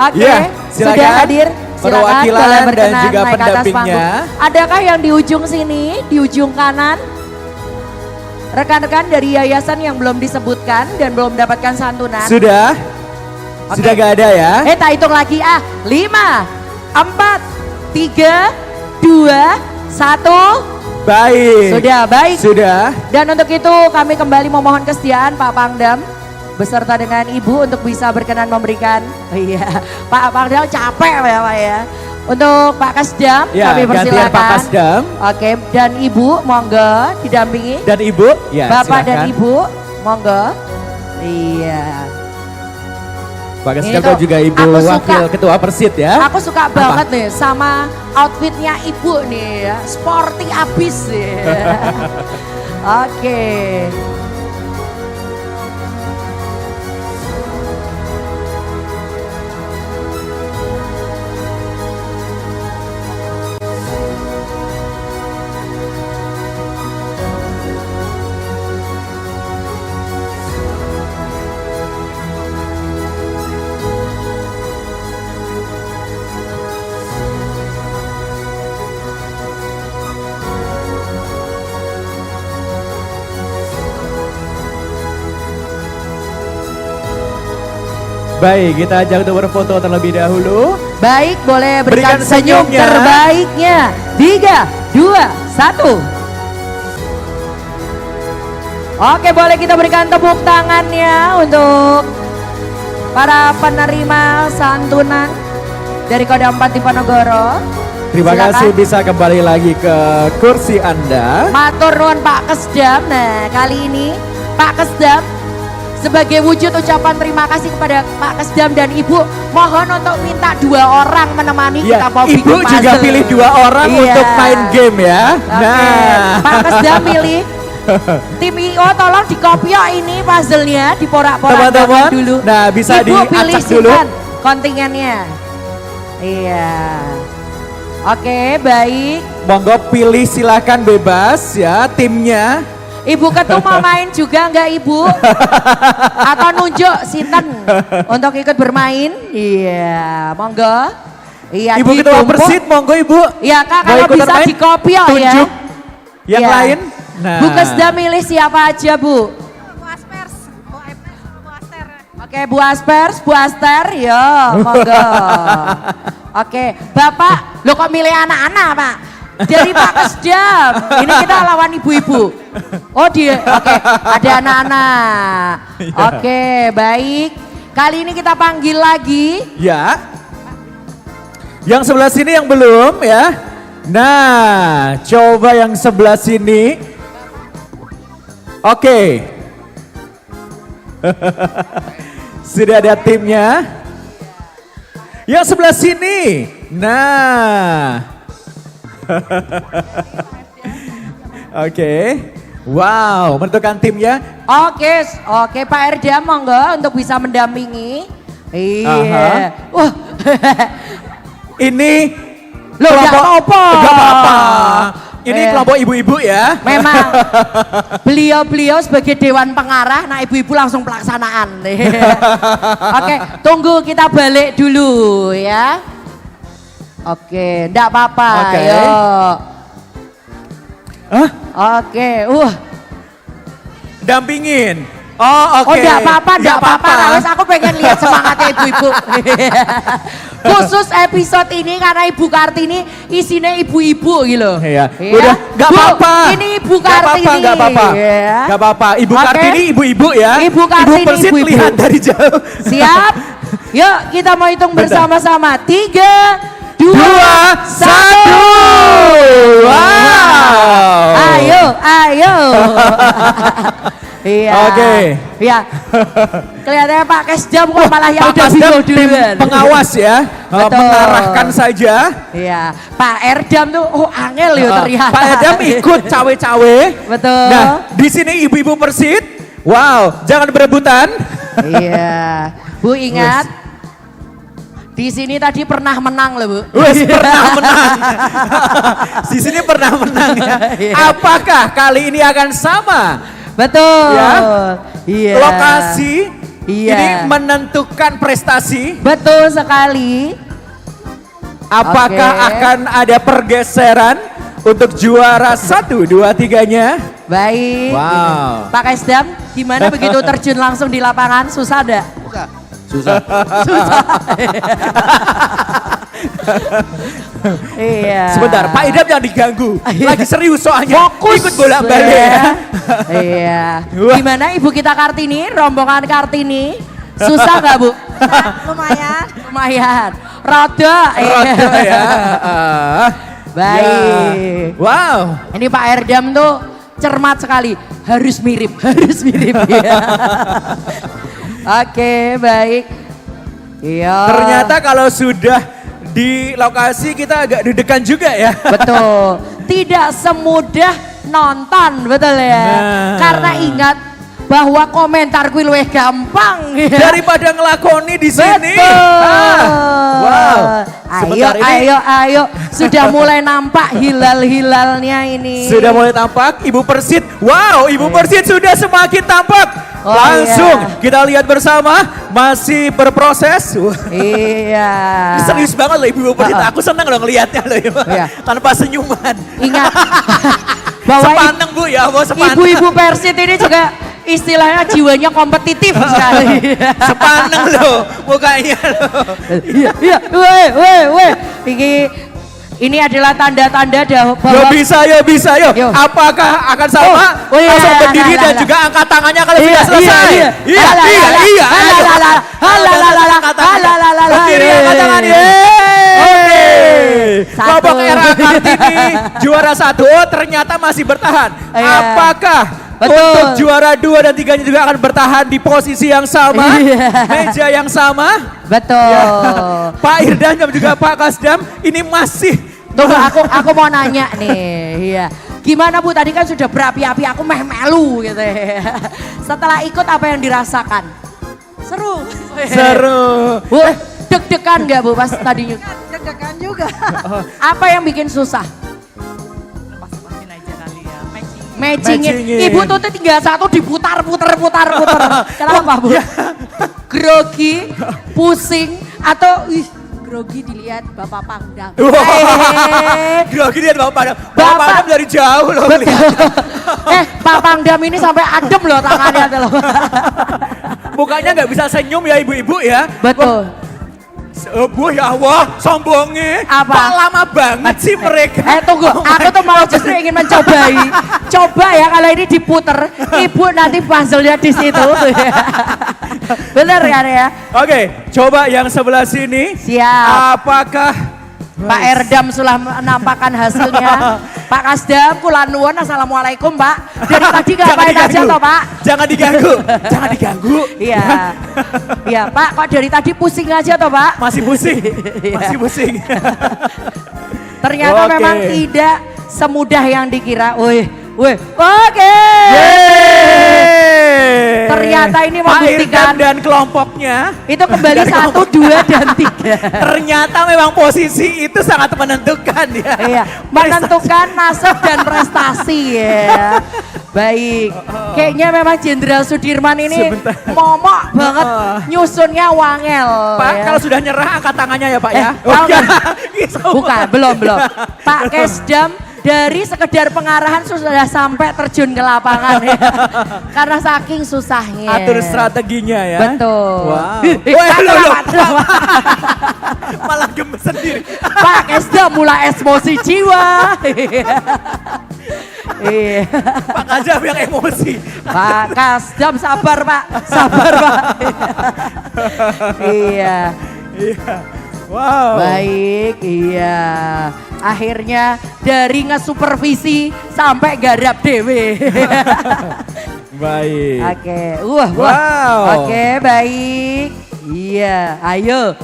B: Oke,
A: Iya, silakan.
B: sudah hadir. Silakan
A: Perwakilan
B: boleh
A: dan
B: berkenan
A: juga
B: naik ke atas
A: pendampingnya.
B: panggung. Adakah yang di ujung sini, di ujung kanan? Rekan-rekan dari yayasan yang belum disebutkan dan belum mendapatkan santunan.
A: Sudah?
B: Oke.
A: Sudah gak ada ya?
B: Tak hitung lagi 5, 4, 3, 2, 1.
A: Baik.
B: Sudah, baik.
A: Sudah.
B: Dan untuk itu kami kembali memohon kesediaan Pak Pangdam beserta dengan Ibu untuk bisa berkenan memberikan. Iya, Pak Pangdam capek ya Pak ya. Untuk Pak Kasdam
A: Ya,
B: kami
A: gantian
B: persilakan.
A: Pak Kasdam.
B: Oke, dan Ibu monggo didampingi.
A: Dan Ibu? Ya,
B: Bapak
A: silakan.
B: dan Ibu monggo. Iya.
A: Pak
B: Ini
A: Kasdam
B: tuh,
A: dan juga Ibu
B: aku
A: Wakil
B: suka-
A: Ketua Persid ya.
B: Aku suka banget nih sama outfitnya Ibu nih ya, sporty abis ya. Oke.
A: Baik, kita ajak untuk berfoto terlebih dahulu.
B: Baik, boleh berikan
A: Berikan
B: senyum
A: senyumnya.
B: terbaiknya. 3, 2, 1. Oke, boleh kita berikan tepuk tangannya untuk para penerima santunan dari Kodam 4 Diponegoro.
A: Terima
B: Silakan.
A: kasih bisa kembali lagi ke kursi Anda.
B: Matur nuwun Pak Kesdam. Nah, kali ini Pak Kesdam sebagai wujud ucapan terima kasih kepada Pak Kesdam dan Ibu, mohon untuk minta 2 orang menemani
A: Ya,
B: kita mau
A: Ibu
B: bikin
A: juga
B: puzzle.
A: pilih 2 orang
B: Iya.
A: untuk main game ya.
B: Oke,
A: Nah,
B: Pak Kesdam pilih Tim IO tolong dikopiok ini puzzle-nya, diporak-porak
A: Teman-teman,
B: dulu.
A: nah bisa
B: Ibu pilih
A: diacak dulu.
B: simpan kontingennya. Iya. Oke, baik.
A: Monggo pilih silakan bebas ya timnya.
B: Ibu Ketum mau main juga enggak Ibu? Atau nunjuk sinten untuk ikut bermain? Iya, monggo. Iya,
A: Ibu Ketua
B: ditumpuk.
A: Persit, monggo Ibu.
B: Iya Kak,
A: Mau
B: kalau
A: ikutan
B: bisa
A: main?
B: dikopiok ya.
A: Tunjuk yang
B: Iya.
A: lain. Nah.
B: Bu Kesda milih siapa aja Bu?
D: Bu Aspers, Bu Aster.
B: Oke, Bu Aspers, Bu Aster, yo, monggo. Oke, Bapak, lo kok milih anak-anak Pak? Dari Pak Kesdam, ini kita lawan ibu-ibu. Oh dia, oke, ada anak-anak. Oke, baik. Kali ini kita panggil lagi.
A: Ya. Yang sebelah sini yang belum ya. Nah, coba yang sebelah sini. Oke. Sudah ada timnya. Yang sebelah sini. Nah. Oke. Wow, menentukan timnya.
B: Oke, Pak Erdam monggo untuk bisa mendampingi. Iya.
A: Aha.
B: Wah.
A: Ini
B: Loh, nggak apa-apa.
A: Nggak apa-apa. Ini
B: Eh.
A: kelompok ibu-ibu ya.
B: Memang beliau sebagai dewan pengarah, nah ibu-ibu langsung pelaksanaan. Oke, tunggu kita balik dulu ya. Oke, enggak apa-apa.
A: Oke.
B: Yuk.
A: Hah?
B: Oke,
A: Dampingin. Oh, oke.
B: Oh, enggak apa-apa,
A: Nggak
B: enggak apa-apa. Rawes, aku pengen lihat semangatnya ibu-ibu. Khusus episode ini karena Ibu Kartini isinya ibu-ibu gitu.
A: Iya.
B: Iya.
A: Udah, nggak
B: Bu,
A: apa-apa.
B: Ini Ibu
A: Nggak apa-apa,
B: Kartini.
A: nggak apa-apa.
B: Iya.
A: Nggak apa-apa. Ibu
B: Oke.
A: Kartini ibu-ibu ya.
B: Ibu Kartini,
A: Ibu Persit
B: ibu-ibu.
A: lihat dari jauh.
B: Siap? Yuk kita mau hitung bersama-sama. 3, 2,
A: 1. Wow.
B: Ayo. Iya.
A: Oke.
B: Iya. Kelihatannya Pak Kesdam kok malah yang
A: Pak
B: udah
A: Kasdam
B: bingung
A: tim
B: duluan.
A: pengawas ya.
B: Betul.
A: Mengarahkan saja.
B: Iya. Pak Erdam tuh angel ya ternyata.
A: Pak Edam ikut cawe-cawe.
B: Betul.
A: Nah, di sini ibu-ibu Persit. Wow, jangan berebutan.
B: Iya. Bu ingat. Di sini tadi pernah menang loh Bu.
A: Wes pernah menang. Di sini pernah menang ya.
B: Iya.
A: Apakah kali ini akan sama?
B: Betul.
A: Ya.
B: Iya.
A: Lokasi
B: Iya.
A: ini menentukan prestasi.
B: Betul sekali.
A: Apakah
B: Oke.
A: akan ada pergeseran untuk juara 1, 2, 3-nya?
B: Baik.
A: Wow.
B: Pak Kesdam, gimana begitu terjun langsung di lapangan? Susah enggak?
K: Susah.
B: Iya.
A: Sebentar, Pak Idam jangan diganggu. Lagi serius soalnya.
B: Fokus.
A: Ikut bolak-balik ya.
B: Iya.
A: Wah.
B: Gimana Ibu kita Kartini, rombongan Kartini? Susah nggak Bu? Lumayan. Roda.
A: Roda ya.
B: Baik.
A: Ya. Wow.
B: Ini Pak Erdam tuh cermat sekali. Harus mirip. Iya. Oke, baik. Iya.
A: Ternyata kalau sudah di lokasi kita agak deg-degan juga ya.
B: Betul. Tidak semudah nonton, betul ya.
A: Nah.
B: Karena ingat bahwa komentar gue luwih gampang.
A: Daripada ngelakoni di sini.
B: Betul.
A: Wow.
B: Ayo,
A: Sebentar ini
B: ayo. Sudah mulai nampak hilal-hilalnya ini.
A: sudah mulai tampak Ibu Persit. Wow, Ibu Persit sudah semakin tampak.
B: Oh,
A: Langsung
B: iya.
A: kita lihat bersama, masih berproses.
B: Iya.
A: Ini serius banget loh Ibu Persit. Aku senang loh ngelihatnya loh.
B: Iya.
A: Tanpa senyuman.
B: Ingat bahwa
A: Sepaneng Bu ya, mau sepaneng.
B: ibu-ibu Persit ini juga istilahnya jiwanya kompetitif sekali.
A: Sepaneng loh mukanya loh.
B: Iya, weh. Ini adalah tanda-tanda bahwa
A: Yo bisa yo.
B: Yo.
A: Apakah akan sama?
B: Oh, iya,
A: Langsung
B: iya,
A: berdiri
B: iya,
A: dan
B: iya.
A: juga angkat tangannya kalau sudah selesai.
B: Iya.
A: Iya. Berdiri angkat tangan. Oke.
B: Satu.
A: Kelompok era Kartini juara 1. Oh, ternyata masih bertahan.
B: Iya.
A: Apakah
B: Betul.
A: untuk juara 2 dan 3-nya juga akan bertahan di posisi yang sama?
B: Iya.
A: Meja yang sama?
B: betul.
A: Ya. Pak Irdam dan juga Pak Kasdam ini masih
B: Tunggu aku mau nanya nih. Iya. Gimana Bu, tadi kan sudah berapi-api, aku meh melu gitu ya. Setelah ikut apa yang dirasakan? Seru.
A: Seru.
B: Bu, deg-degan nggak Bu pas tadi?
L: Deg-degan juga.
B: Apa yang bikin susah?
L: Pas-pasin aja kali ya,
B: Matchingin.
A: Matchingin.
B: Ibu tuh tinggal satu diputar. Kenapa Bu? Grogi, pusing, atau grogi dilihat Bapak Pangdam.
A: Grogi lihat Bapak Pangdam. Bapak
B: Bapak-
A: Pangdam dari jauh loh.
B: Pak Pangdam ini sampai adem loh tangannya tuh loh.
A: Mukanya nggak bisa senyum ya ibu-ibu ya.
B: Betul.
A: Bu ya Allah, sombongnya.
B: Apa?
A: Kok lama banget sih mereka.
B: Tunggu, aku tuh malah justru ingin mencobai. Coba ya kalau ini diputer, ibu nanti puzzle-nya di situ. Bener kan ya?
A: Oke, coba yang sebelah sini.
B: Siap.
A: Apakah
B: Pak Erdam sudah menampakkan hasilnya. Pak Kasdam, kula nuwun, assalamualaikum Pak. Dari tadi ngapain aja toh Pak?
A: Jangan diganggu, jangan diganggu.
B: Iya, iya Pak, kok dari tadi pusing aja toh Pak?
A: Masih pusing, masih pusing.
B: Ternyata
A: Oke.
B: memang tidak semudah yang dikira. Oke. Ternyata ini
A: Pak
B: membuktikan
A: Irdam dan kelompoknya
B: itu kembali 1, 2, dan 3.
A: ternyata memang posisi itu sangat menentukan ya.
B: Iya, menentukan nasib dan prestasi ya. Baik, kayaknya memang Jenderal Sudirman ini momok banget, nyusunnya wangel.
A: Pak,
B: ya.
A: kalau sudah nyerah angkat tangannya ya Pak ya.
B: kalau
A: Oke.
B: Bukan, belum. Pak Kesdam dari sekedar pengarahan sudah sampai terjun ke lapangan ya. Karena saking susahnya.
A: Atur strateginya ya.
B: Betul.
A: Wow.
B: Wah,
A: Loh. Malah gemes sendiri.
B: Pak Kesdam mulai emosi jiwa. Iya.
A: Pak Kasdam yang emosi.
B: Pak Kasdam sabar Pak. Iya.
A: Iya. Wow.
B: Baik, iya. Akhirnya dari ngesupervisi sampai garap dewe.
A: Baik.
B: Oke, wah.
A: Wow.
B: Oke, baik. Iya, ayo.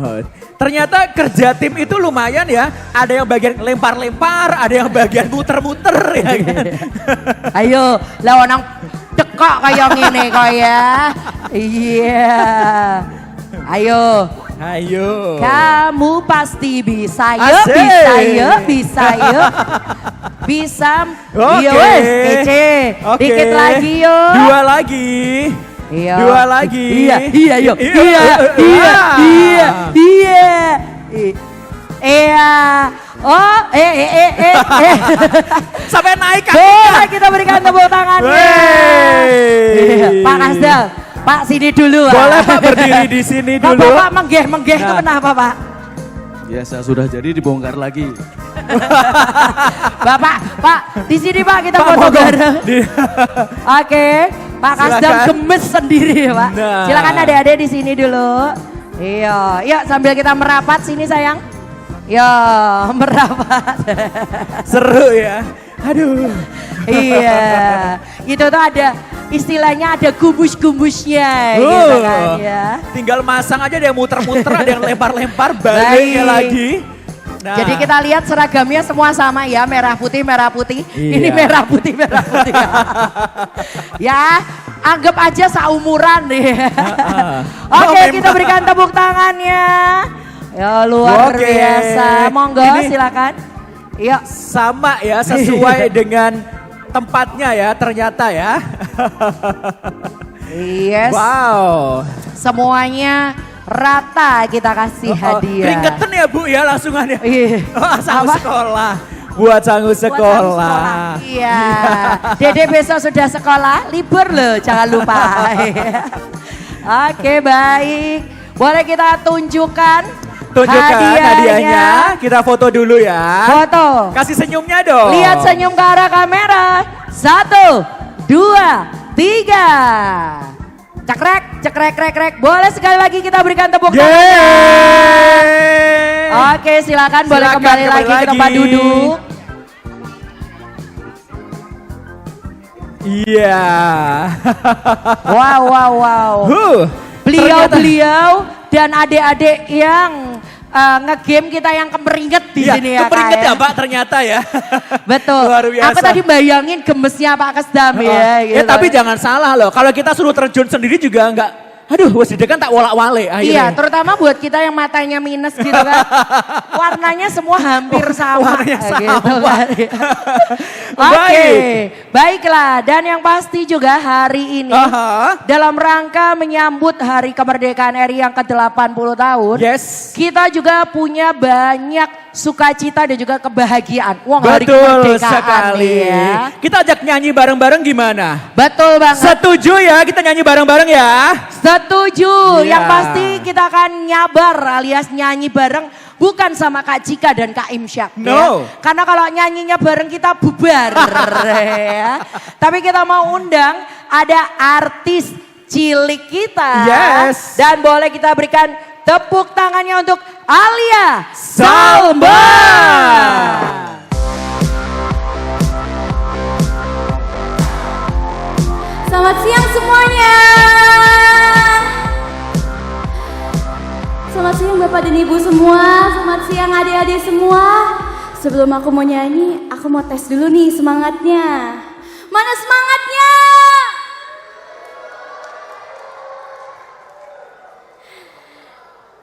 A: Oh, ternyata kerja tim itu lumayan ya. Ada yang bagian lempar-lempar, ada yang bagian muter-muter ya kan.
B: Ayo, lawan dekok kayak gini kok ya. Iya. Ayo. Kamu pasti bisa,
A: Asik.
B: bisa. Bisa.
A: Oke.
B: Iya wes, kece.
A: Oke.
B: Dikit lagi yo.
A: 2 lagi.
B: Iya.
A: 2 lagi.
B: Iya. Oh,
A: Sampai naik kan.
B: Boleh kita berikan tepuk tangannya. Iya. Pak Kasdam, Pak sini dulu.
A: Boleh Pak berdiri di sini
B: Kok
A: dulu.
B: Bapak menggeh itu kenapa Pak?
M: Biasa sudah jadi dibongkar lagi.
B: Pak, di sini Pak kita
A: Pak,
B: foto
A: monggo.
B: bareng. Oke, Pak Kasdam
A: Silakan.
B: gemes sendiri ya Pak.
A: Nah.
B: Silakan adik-adik di sini dulu. Iya, yuk sambil kita merapat sini sayang. Yo, merapat.
A: Seru ya. Aduh.
B: Iya, itu tuh ada istilahnya ada gumbus-gumbusnya gitu kan ya.
A: Tinggal masang aja, ada yang muter-muter, ada yang lempar-lempar, baliknya
B: Baik.
A: lagi. Nah.
B: Jadi kita lihat seragamnya semua sama ya, merah putih.
A: Iya.
B: Ini merah putih. Ya, anggap aja seumuran deh. Oke,
A: Oh,
B: kita
A: memang.
B: berikan tepuk tangannya. Ya luar
A: Oke.
B: biasa. Monggo
A: Ini-
B: silakan. Yuk.
A: Sama ya, sesuai dengan tempatnya ya ternyata ya.
B: Yes.
A: Wow.
B: Semuanya rata kita kasih hadiah.
A: Keringetan ya Bu ya langsungannya.
B: Iya.
A: Oh, sanggup
B: Apa?
A: sekolah. Buat sanggup sekolah.
B: Iya. Dede besok sudah sekolah, libur loh, jangan lupa. Oke, baik. Boleh kita tunjukkan
A: Hadiahnya. Kita foto dulu ya.
B: Foto.
A: Kasih senyumnya dong.
B: Lihat senyum ke arah kamera. 1, 2, 3. Cekrek. Boleh sekali lagi kita berikan tepuk tangannya. Oke, silakan boleh
A: Silakan,
B: kembali lagi ke tempat
A: lagi.
B: duduk.
A: Iya.
B: Wow. Beliau-beliau dan adik-adik yang ngegame kita yang kemeringet di
A: Iya,
B: sini ya Kak
A: keperinget ya Mbak ternyata ya.
B: Betul.
A: Luar biasa.
B: Aku tadi bayangin gemesnya Pak Kesdam ya. Gitu.
A: Tapi jangan salah loh, kalau kita suruh terjun sendiri juga enggak, aduh wes kan tak wolak-walik akhirnya.
B: Iya, terutama buat kita yang matanya minus gitu kan. Warnanya semua hampir sama.
A: Warnanya sama.
B: Gitu kan. Oke, baiklah. Dan yang pasti juga hari ini dalam rangka menyambut hari kemerdekaan RI yang ke-80 tahun.
A: Yes.
B: Kita juga punya banyak sukacita dan juga kebahagiaan. Wah, hari
A: Betul
B: kemerdekaan
A: sekali.
B: ya.
A: Kita ajak nyanyi bareng-bareng gimana?
B: Betul banget.
A: Setuju ya kita nyanyi bareng-bareng ya?
B: Setuju.
A: Iya.
B: Yang pasti kita akan nyabar alias nyanyi bareng. Bukan sama Kak Cika dan Kak Imsyak
A: No.
B: ya. Karena kalau nyanyinya bareng kita bubar ya. Tapi kita mau undang ada artis cilik kita.
A: Yes.
B: Dan boleh kita berikan tepuk tangannya untuk Alia Salma.
I: Selamat siang semuanya. Selamat siang Bapak dan Ibu semua. Selamat siang adik-adik semua. Sebelum aku mau nyanyi, aku mau tes dulu nih semangatnya. Mana semangatnya?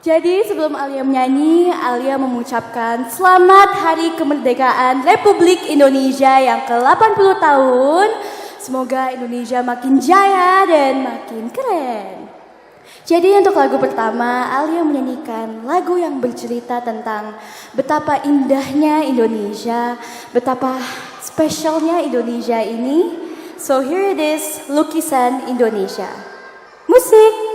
I: Jadi sebelum Alia menyanyi, Alia mengucapkan selamat Hari Kemerdekaan Republik Indonesia yang ke-80 tahun. Semoga Indonesia makin jaya dan makin keren. Jadi untuk lagu pertama, Alia menyanyikan lagu yang bercerita tentang betapa indahnya Indonesia, betapa spesialnya Indonesia ini. So here it is, Lukisan Indonesia. Musik.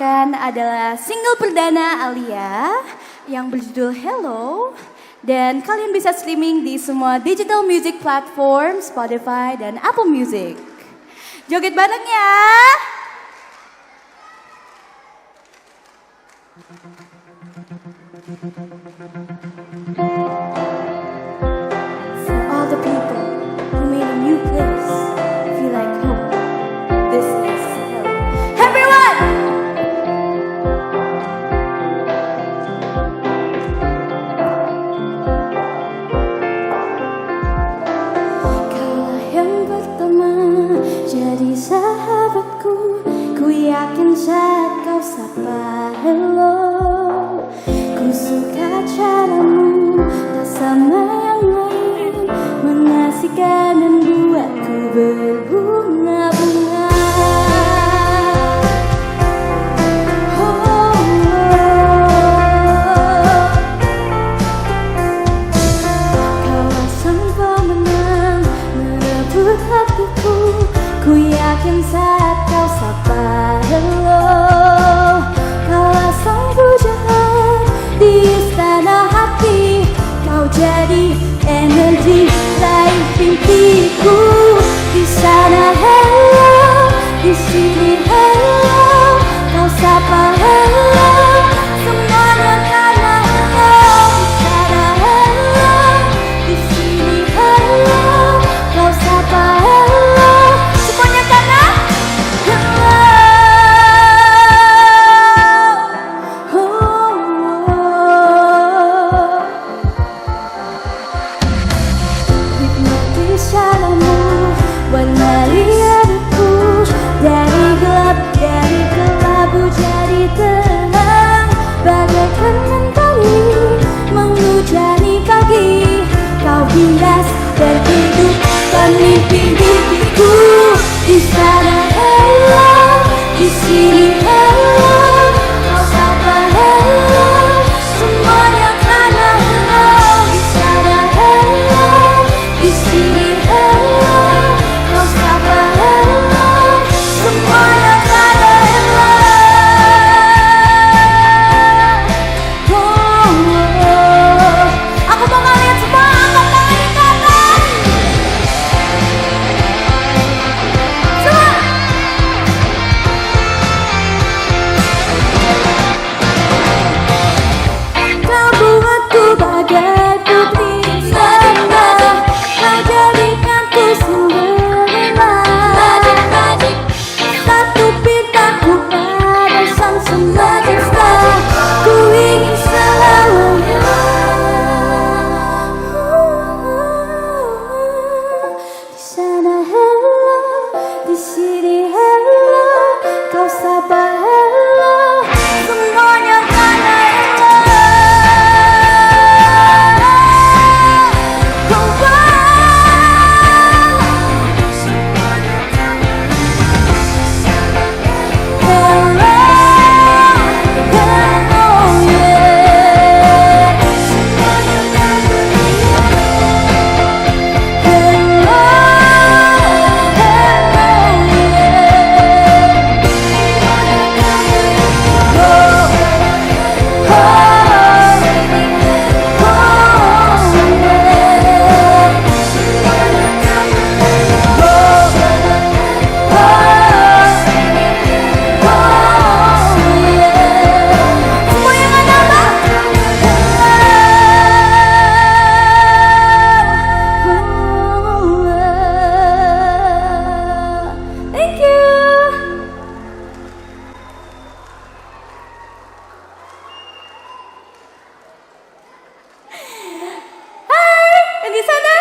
I: bawakan adalah single perdana Alia yang berjudul Hello. Dan kalian bisa streaming di semua digital music platform, Spotify dan Apple Music. Joget bareng ya! For all the people who made a new place feel like home, this is Hello. Everyone! Kaulah yang pertama jadi sahabatku, ku yakin saat kau sapa hello. Ku suka caramu, tak sama yang lain, mengasihkan dan buatku berbunga-bunga. Kaulah sang pemenang, merebut hatiku, ku yakin saat kau sapa hello. Kaulah sang pujaan di istana hati, kau jadi energi raih mimpiku. Di sana hello, di sini hello, kau sapa hello, semuanya karena hello. Di sana hello, di sini hello, kau sapa hello, semuanya karena hello. Hipnotis caramu, warnai hidupku, dari gelap, dari kelabu jadi terang, bagaikan mentari menghujani pagi. Kau hias berkehidupan mimpi-mimpiku. Di sana hello, di sini hello, kau sapa hello, semuanya karena hello. Di sana hello, di sini hello, kau sapa hello, semuanya karena hello. Aku mau kalian semua angkat tangan di kanan. Semua. Kau buatku bagai putri Cinderella, kau jadikanku Cinderella. Satu pintaku pada sang semesta, ku ingin selamanya. Di sana hello, di sini hello, kau sapa hello, semuanya karena hello. Thank you. Hai, yang di sana.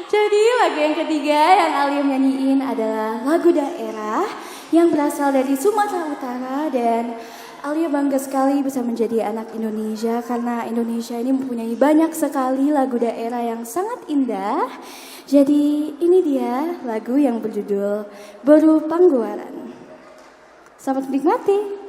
I: Jadi lagu yang ketiga yang Alia nyanyiin adalah lagu daerah yang berasal dari Sumatera Utara, dan Alia bangga sekali bisa menjadi anak Indonesia karena Indonesia ini mempunyai banyak sekali lagu daerah yang sangat indah. Jadi ini dia lagu yang berjudul Beru Pangguaran. Selamat menikmati.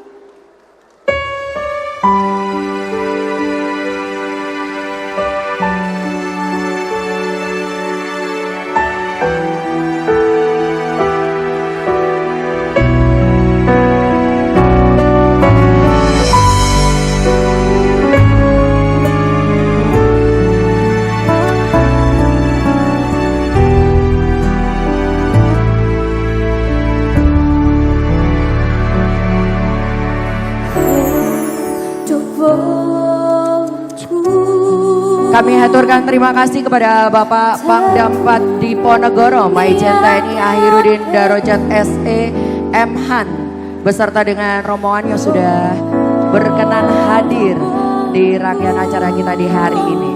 B: Kami haturkan terima kasih kepada Bapak Pangdam 4 Diponegoro, Maijen TNI Ahirudin Darajat SE M. Han, beserta dengan rombongan yang sudah berkenan hadir di rangkaian acara kita di hari ini.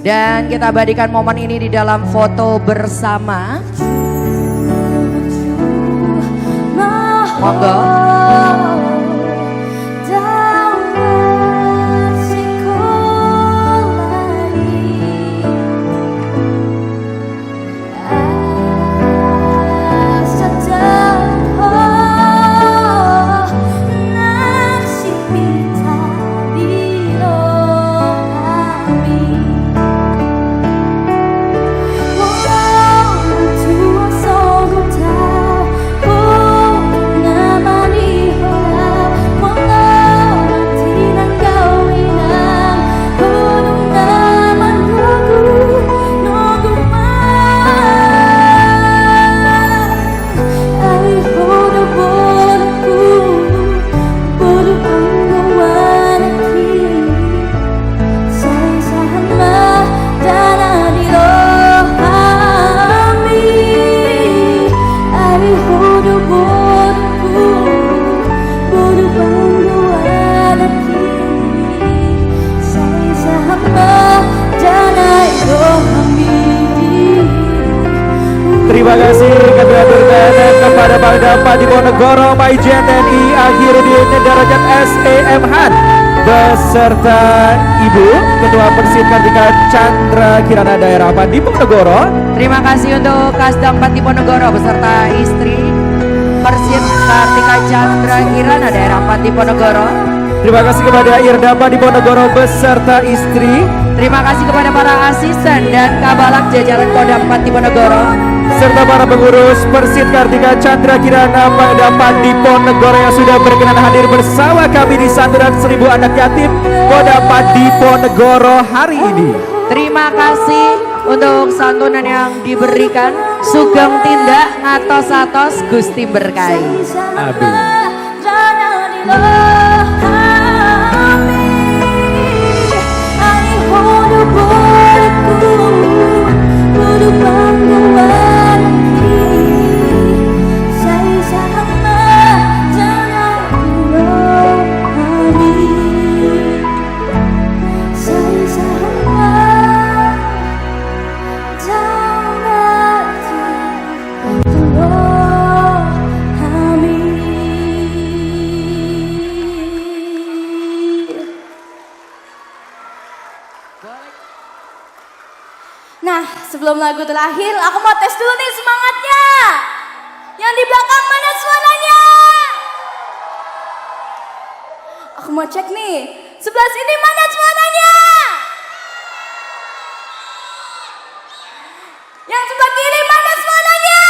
B: Dan kita abadikan momen ini di dalam foto bersama. Monggo.
A: Terima kasih kami aturkan kepada Pangdam 4 Diponegoro, Maijen TNI Ahirudin Darajat SE M. Han, beserta Ibu Ketua Persid Kartika Chandra Kirana Daerah 4 Diponegoro.
B: Terima kasih untuk Kasdam 4 Diponegoro beserta istri Persid Kartika Chandra Kirana Daerah 4 Diponegoro.
A: Terima kasih kepada Irdapa Diponegoro beserta istri.
B: Terima kasih kepada para asisten dan kabalak jajaran Kodam 4 Diponegoro,
A: serta para pengurus Persid Kartika Chandra Kirana Pangdam 4 Diponegoro yang sudah berkenan hadir bersama kami di santunan 1000 anak yatim Kodam 4 Diponegoro hari ini.
B: Terima kasih untuk santunan yang diberikan. Sugeng tindak ngatos-atos Gusti berkahi.
A: Amin.
I: Nah, sebelum lagu terakhir, aku mau tes dulu nih semangatnya. Yang di belakang mana suaranya? Aku mau cek nih, sebelah sini mana suaranya? Yang sebelah kiri mana suaranya?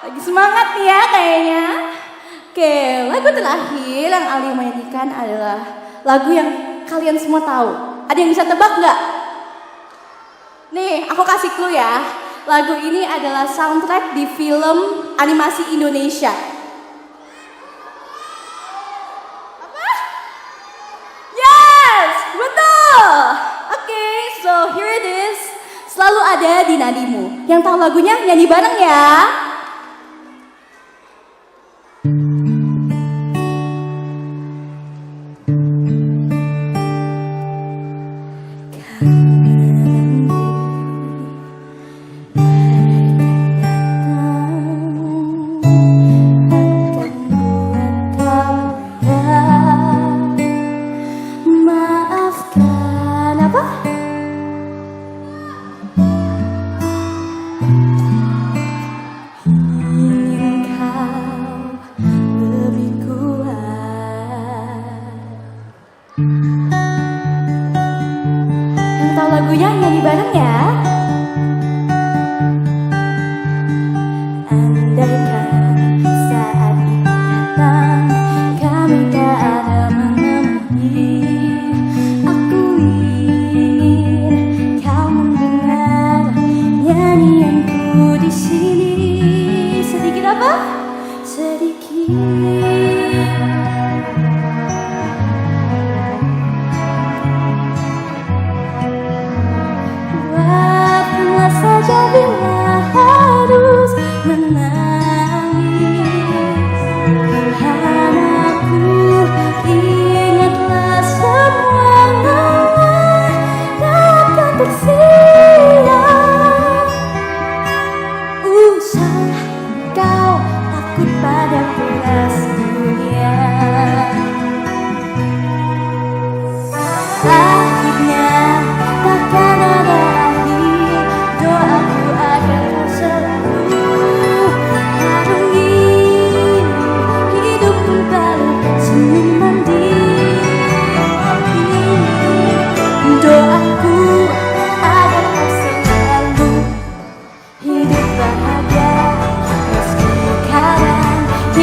I: Lagi semangat nih ya kayaknya. Oke, lagu terakhir yang Ali mainkan adalah lagu yang kalian semua tahu. Ada yang bisa tebak nggak? Nih, aku kasih clue ya. Lagu ini adalah soundtrack di film animasi Indonesia. Apa? Yes, betul. Oke, so here it is. Selalu ada di nadimu. Yang tahu lagunya nyanyi bareng ya.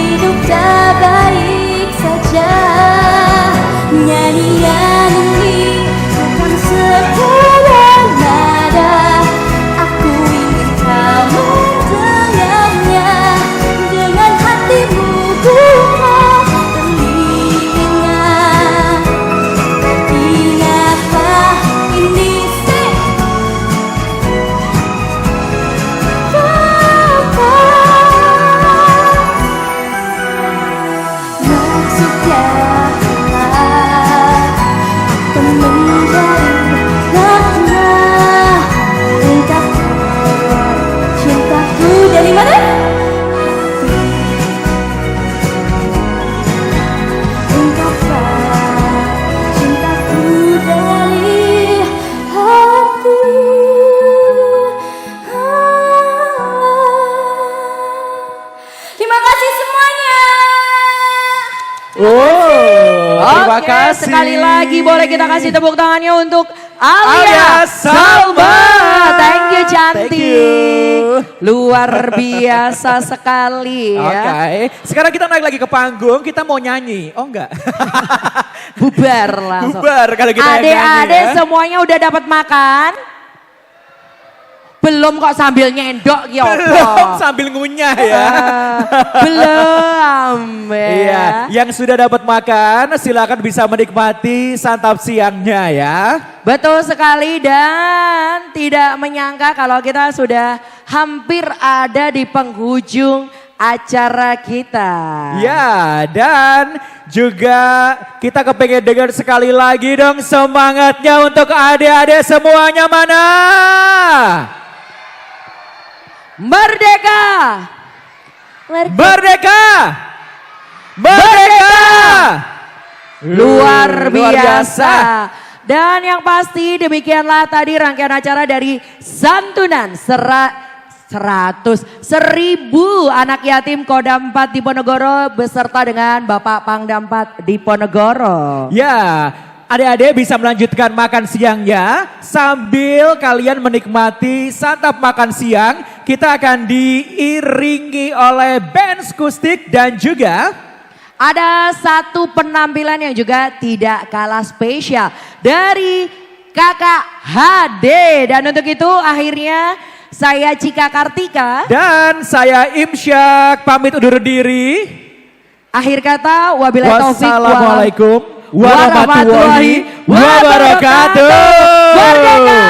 I: hidup tak baik saja. Nyanyian ini bukan sekedar nada, aku ingin kau mendengarnya dengan hatimu buka telinga. Ingatlah ini maksudnya menjadi makna ungkapkan cintaku dari mana? Ungkapkan cintaku dari hati. Terima kasih semuanya.
A: Terima
B: Oke,
A: kasih.
B: sekali lagi boleh kita kasih tepuk tangannya untuk
A: Alia
B: Alia Salma. Thank you cantik.
A: Thank you.
B: Luar biasa sekali
A: Oke,
B: ya.
A: sekarang kita naik lagi ke panggung, kita mau nyanyi. Oh enggak?
B: Bubar langsung.
A: Bubar kalau kita yang nyanyi
B: Adik-adik
A: ya.
B: semuanya udah dapat makan? Belum kok sambil nyendok ya
A: Belum sambil ngunyah ya.
B: Belum ya.
A: Iya, yang sudah dapat makan silakan bisa menikmati santap siangnya ya.
B: Betul sekali dan tidak menyangka kalau kita sudah hampir ada di penghujung acara kita.
A: Ya, dan juga kita kepengen dengar sekali lagi dong semangatnya untuk adik-adik semuanya mana?
B: Merdeka!
A: Merdeka! Merdeka!
B: Luar biasa. Dan yang pasti demikianlah tadi rangkaian acara dari santunan 1000 anak yatim Kodam 4 Diponegoro beserta dengan Bapak Pangdam 4 Diponegoro.
A: Ya, adik-adik bisa melanjutkan makan siangnya sambil kalian menikmati santap makan siang. Kita akan diiringi oleh band akustik dan juga
B: ada satu penampilan yang juga tidak kalah spesial dari Kakak HD. Dan untuk itu akhirnya saya Cika Kartika
A: dan saya Imsyak pamit undur diri.
B: Akhir kata wabillahi taufik
A: Wassalamualaikum warahmatullahi wabarakatuh.
B: Merdeka!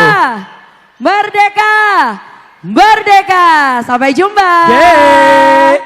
B: Merdeka! Merdeka! Sampai jumpa.
A: Yeay.